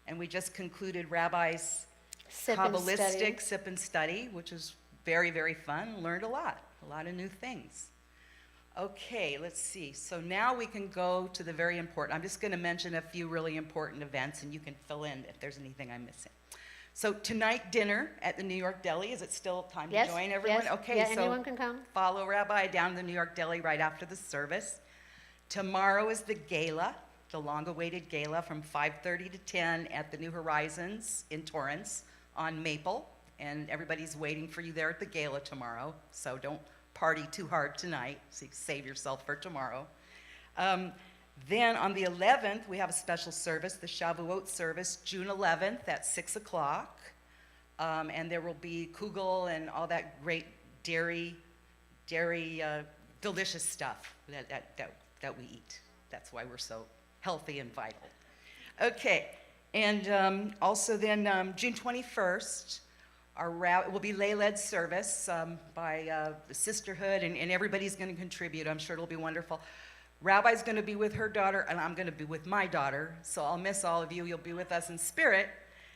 Speaker 3: And we just concluded Rabbi's Kabbalistic sip and study, which was very, very fun. Learned a lot of new things. Okay, let's see. So now we can go to the very important. I'm just going to mention a few really important events, and you can fill in if there's anything I'm missing. So tonight, dinner at the New York Deli. Is it still time to join everyone?
Speaker 1: Yes.
Speaker 3: Okay,
Speaker 1: Yeah,
Speaker 3: so
Speaker 1: anyone can come.
Speaker 3: follow Rabbi down to the New York Deli right after the service. Tomorrow is the gala, the long-awaited gala from 5:30 to 10 at the New Horizons in Torrance on Maple, and everybody's waiting for you there at the gala tomorrow, so don't party too hard tonight, so you can save yourself for tomorrow. Then on the 11th, we have a special service, the Shavuot service, June 11th at 6 o'clock. And there will be kugel and all that great dairy, delicious stuff that we eat. That's why we're so healthy and vital. Okay, and also then June 21st, it will be lay-led service by the sisterhood, and everybody's going to contribute. I'm sure it'll be wonderful. Rabbi's going to be with her daughter, and I'm going to be with my daughter. So I'll miss all of you. You'll be with us in spirit.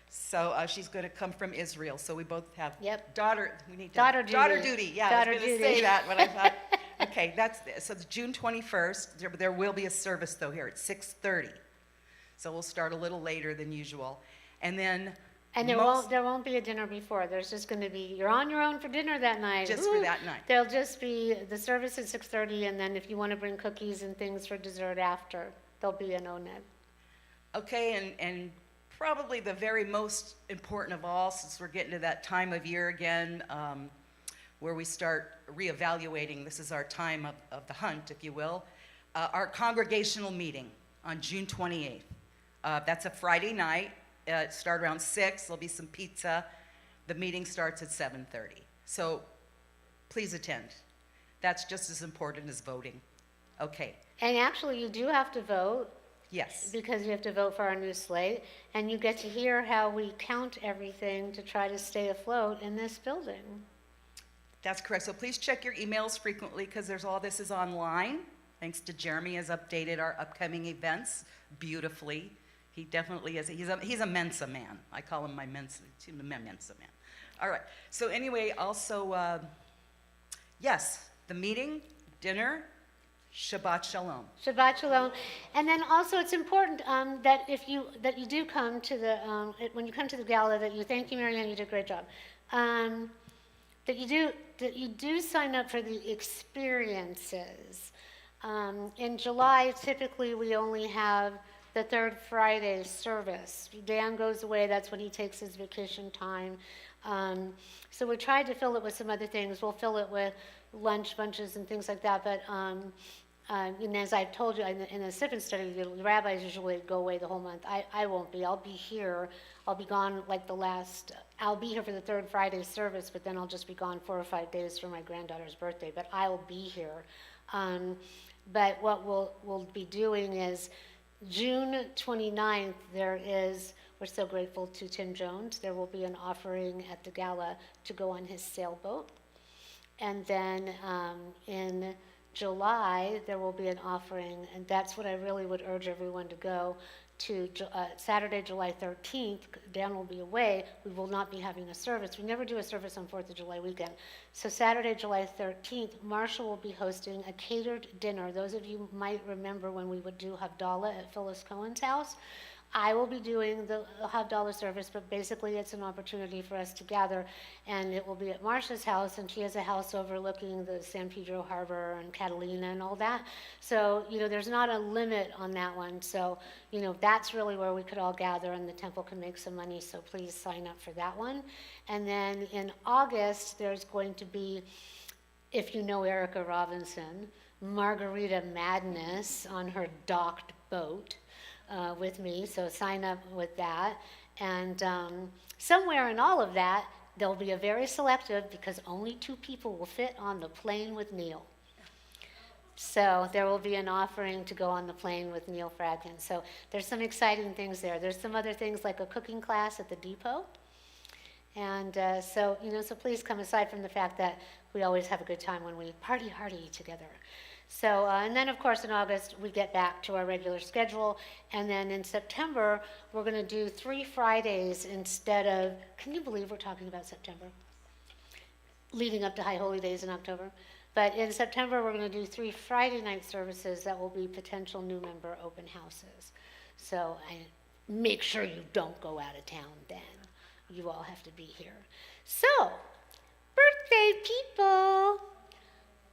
Speaker 3: So she's going to come from Israel. So we both have daughter. We need
Speaker 1: daughter duty.
Speaker 3: Daughter duty. Yeah,
Speaker 1: daughter
Speaker 3: I was going to say that, but I thought, okay, so it's June 21st. There will be a service though here at 6:30. So we'll start a little later than usual, and then.
Speaker 1: And there won't be a dinner before. There's just going to be, you're on your own for dinner that night.
Speaker 3: Just for that night.
Speaker 1: There'll just be the service at 6:30, and then if you want to bring cookies and things for dessert after, there'll be an Emet.
Speaker 3: Okay, and probably the very most important of all, since we're getting to that time of year again, where we start reevaluating, this is our time of the hunt, if you will, our congregational meeting on June 28th. That's a Friday night. Start around 6, there'll be some pizza. The meeting starts at 7:30. So please attend. That's just as important as voting. Okay.
Speaker 1: And actually, you do have to vote.
Speaker 3: Yes.
Speaker 1: Because you have to vote for our new slate, and you get to hear how we count everything to try to stay afloat in this building.
Speaker 3: That's correct. So please check your emails frequently because all this is online. Thanks to Jeremy has updated our upcoming events beautifully. He definitely is. He's a Mensa man. I call him my Mensa man. All right. So anyway, also, yes, the meeting, dinner, Shabbat Shalom.
Speaker 1: Shabbat Shalom. And then also it's important that you do come to the, when you come to the gala, that you thank you, Marianne, you did a great job. That you do sign up for the experiences. In July, typically we only have the third Friday service. Dan goes away, that's when he takes his vacation time. So we tried to fill it with some other things. We'll fill it with lunch bunches and things like that, but and as I've told you, in the Siffin study, the rabbis usually go away the whole month. I won't be. I'll be here. I'll be gone like I'll be here for the third Friday service, but then I'll just be gone 4 or 5 days for my granddaughter's birthday, but I'll be here. But what we'll be doing is June 29th, we're so grateful to Tim Jones, there will be an offering at the gala to go on his sailboat. And then in July, there will be an offering, and that's what I really would urge everyone to go to. Saturday, July 13th, Dan will be away. We will not be having a service. We never do a service on 4th of July weekend. So Saturday, July 13th, Marshall will be hosting a catered dinner. Those of you might remember when we would do Havdalah at Phyllis Cohen's house. I will be doing the Havdalah service, but basically it's an opportunity for us to gather, and it will be at Marcia's house, and she has a house overlooking the San Pedro Harbor and Catalina and all that. So, there's not a limit on that one. So, that's really where we could all gather, and the temple can make some money, so please sign up for that one. And then in August, there's going to be, if you know Erica Robinson, Margarita Madness on her docked boat. With me, so sign up with that. And somewhere in all of that, there'll be a very selective, because only 2 people will fit on the plane with Neil. So there will be an offering to go on the plane with Neil Fradkin. So there's some exciting things there. There's some other things like a cooking class at the depot. And so please come, aside from the fact that we always have a good time when we party hardy together. So, and then of course in August we get back to our regular schedule, and then in September we're going to do 3 Fridays instead of, can you believe we're talking about September? Leading up to High Holy Days in October. But in September we're going to do 3 Friday night services that will be potential new member open houses. So make sure you don't go out of town then. You all have to be here. So, birthday people!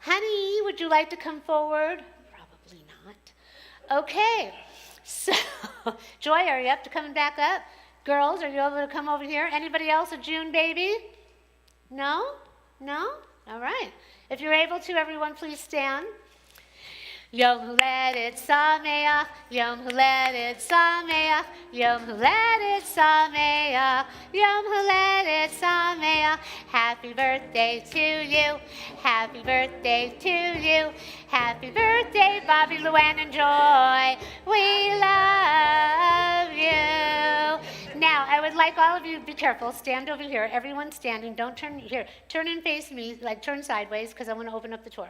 Speaker 1: Honey, would you like to come forward? Probably not. Okay, so Joy, are you up to coming back up? Girls, are you able to come over here? Anybody else a June baby? No? No? All right. If you're able to, everyone please stand. Yom Huledet Sameach, Yom Huledet Sameach, Yom Huledet Sameach, Yom Huledet Sameach. Happy birthday to you, happy birthday to you, happy birthday Bobby, Luann, and Joy. We love you. Now, I would like all of you to be careful. Stand over here. Everyone standing. Don't turn here. Turn and face me, like turn sideways, because I want to open up the Torah.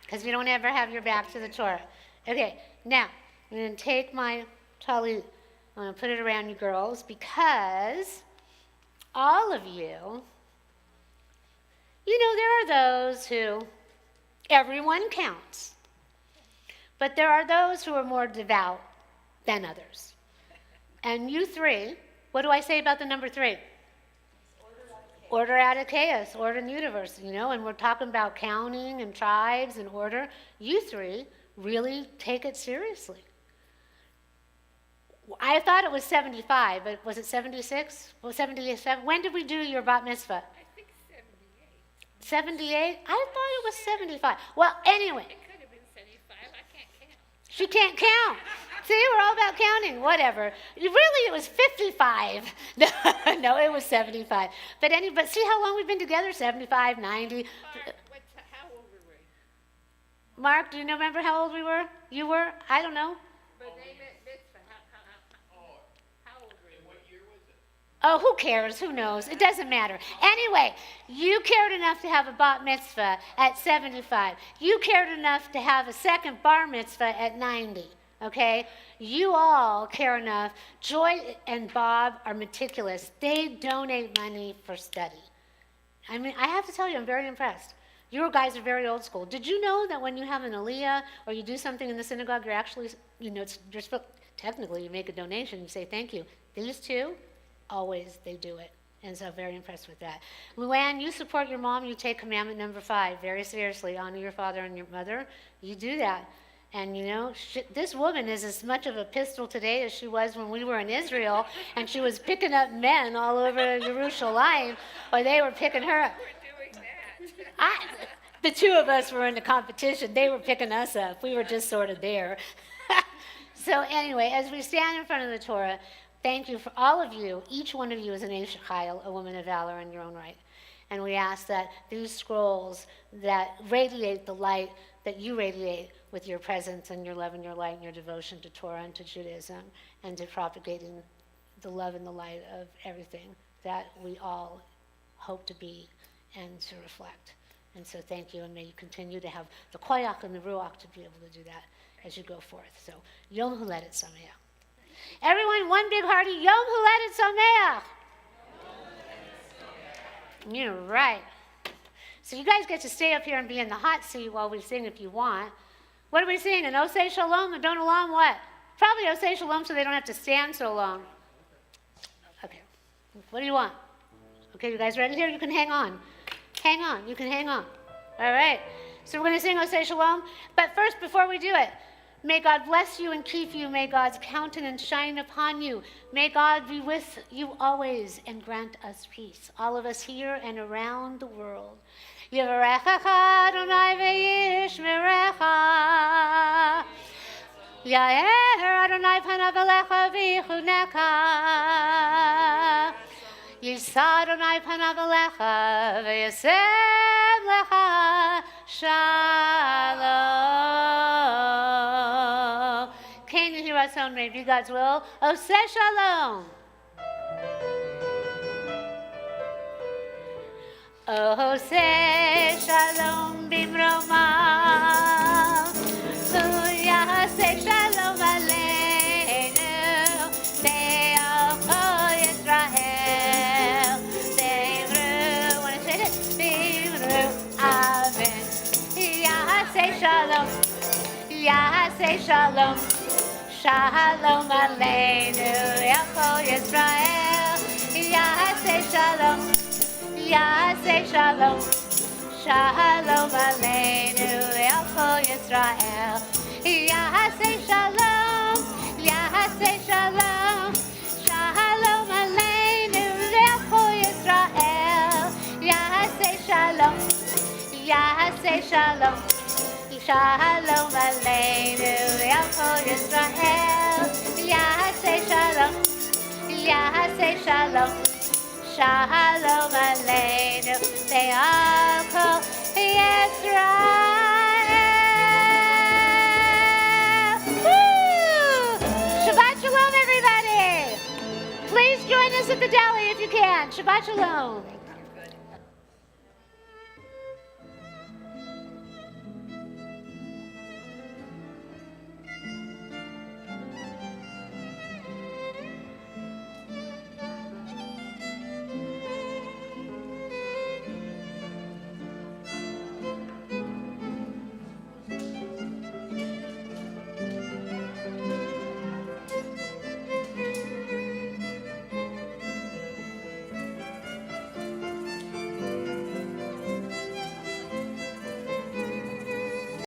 Speaker 1: Because we don't ever have your back to the Torah. Okay, now, I'm going to take my talit, I'm going to put it around you girls, because all of you, there are those who, everyone counts, but there are those who are more devout than others. And you 3, what do I say about the number 3? Order out of chaos, order in the universe, and we're talking about counting and tribes and order. You 3 really take it seriously. I thought it was 75, but was it 76? Well, 77? When did we do your bat mitzvah?
Speaker 2: I think 78.
Speaker 1: 78? I thought it was 75. Well, anyway.
Speaker 2: It could have been 75. I can't count.
Speaker 1: She can't count. See, we're all about counting. Whatever. Really, it was 55. No, it was 75. But see how long we've been together? 75, 90.
Speaker 2: Mark, how old were we?
Speaker 1: Mark, do you remember how old we were? You were? I don't know.
Speaker 2: But they met mitzvah. How old were you? What year was it?
Speaker 1: Oh, who cares? Who knows? It doesn't matter. Anyway, you cared enough to have a bat mitzvah at 75. You cared enough to have a second bar mitzvah at 90. Okay? You all care enough. Joy and Bob are meticulous. They donate money for study. I mean, I have to tell you, I'm very impressed. You guys are very old school. Did you know that when you have an aliyah or you do something in the synagogue, you're actually, you're supposed, technically you make a donation, you say thank you. These two, always they do it. And so very impressed with that. Luann, you support your mom, you take commandment number 5 very seriously. Honor your father and your mother. You do that. And this woman is as much of a pistol today as she was when we were in Israel, and she was picking up men all over Jerusalem, or they were picking her up. The two of us were in the competition. They were picking us up. We were just sort of there. So anyway, as we stand in front of the Torah, thank you for all of you. Each one of you is an Eish Chayil, a woman of valor in your own right. And we ask that these scrolls that radiate the light that you radiate with your presence and your love and your light and your devotion to Torah and to Judaism and to propagating the love and the light of everything that we all hope to be and to reflect. And so thank you, and may you continue to have the koyach and the ruach to be able to do that as you go forth. So Yom Huledet Sameach. Everyone, one big hearty Yom Huledet Sameach. You're right. So you guys get to stay up here and be in the hot seat while we sing if you want. What are we singing? An Osei Shalom, Adon Olam, what? Probably Osei Shalom so they don't have to stand so long. Okay. What do you want? Okay, you guys ready here? You can hang on. Hang on. You can hang on. All right. So we're going to sing Osei Shalom. But first, before we do it, may God bless you and keep you. May God's countenance shine upon you. May God be with you always and grant us peace. All of us here and around the world. Yivarechecha Adonai v'yishmerecha. Yair Adonai panav elecha v'yichuneka. Yisa Adonai panav elecha v'yasem lecha shalom. Can you hear us on? May it be God's will. Oseh Shalom. Oseh Shalom bimroma. Yaseh Shalom aleinu. Be'achol Yisrael. Be'imru. Want to say it? Be'imru. Amen. Yaseh Shalom. Yaseh Shalom. Shalom aleinu. Yachol Yisrael. Yaseh Shalom. Yaseh Shalom, Shalom aleinu, Yachol Yisrael. Yaseh Shalom, Yaseh Shalom, Shalom aleinu, Yachol Yisrael. Yaseh Shalom, Yaseh Shalom, Shalom aleinu, Yachol Yisrael. Yaseh Shalom, Yaseh Shalom. Shalom aleinu, ve'al kol Yisrael. Woo! Shabbat Shalom, everybody. Please join us at the deli if you can. Shabbat Shalom.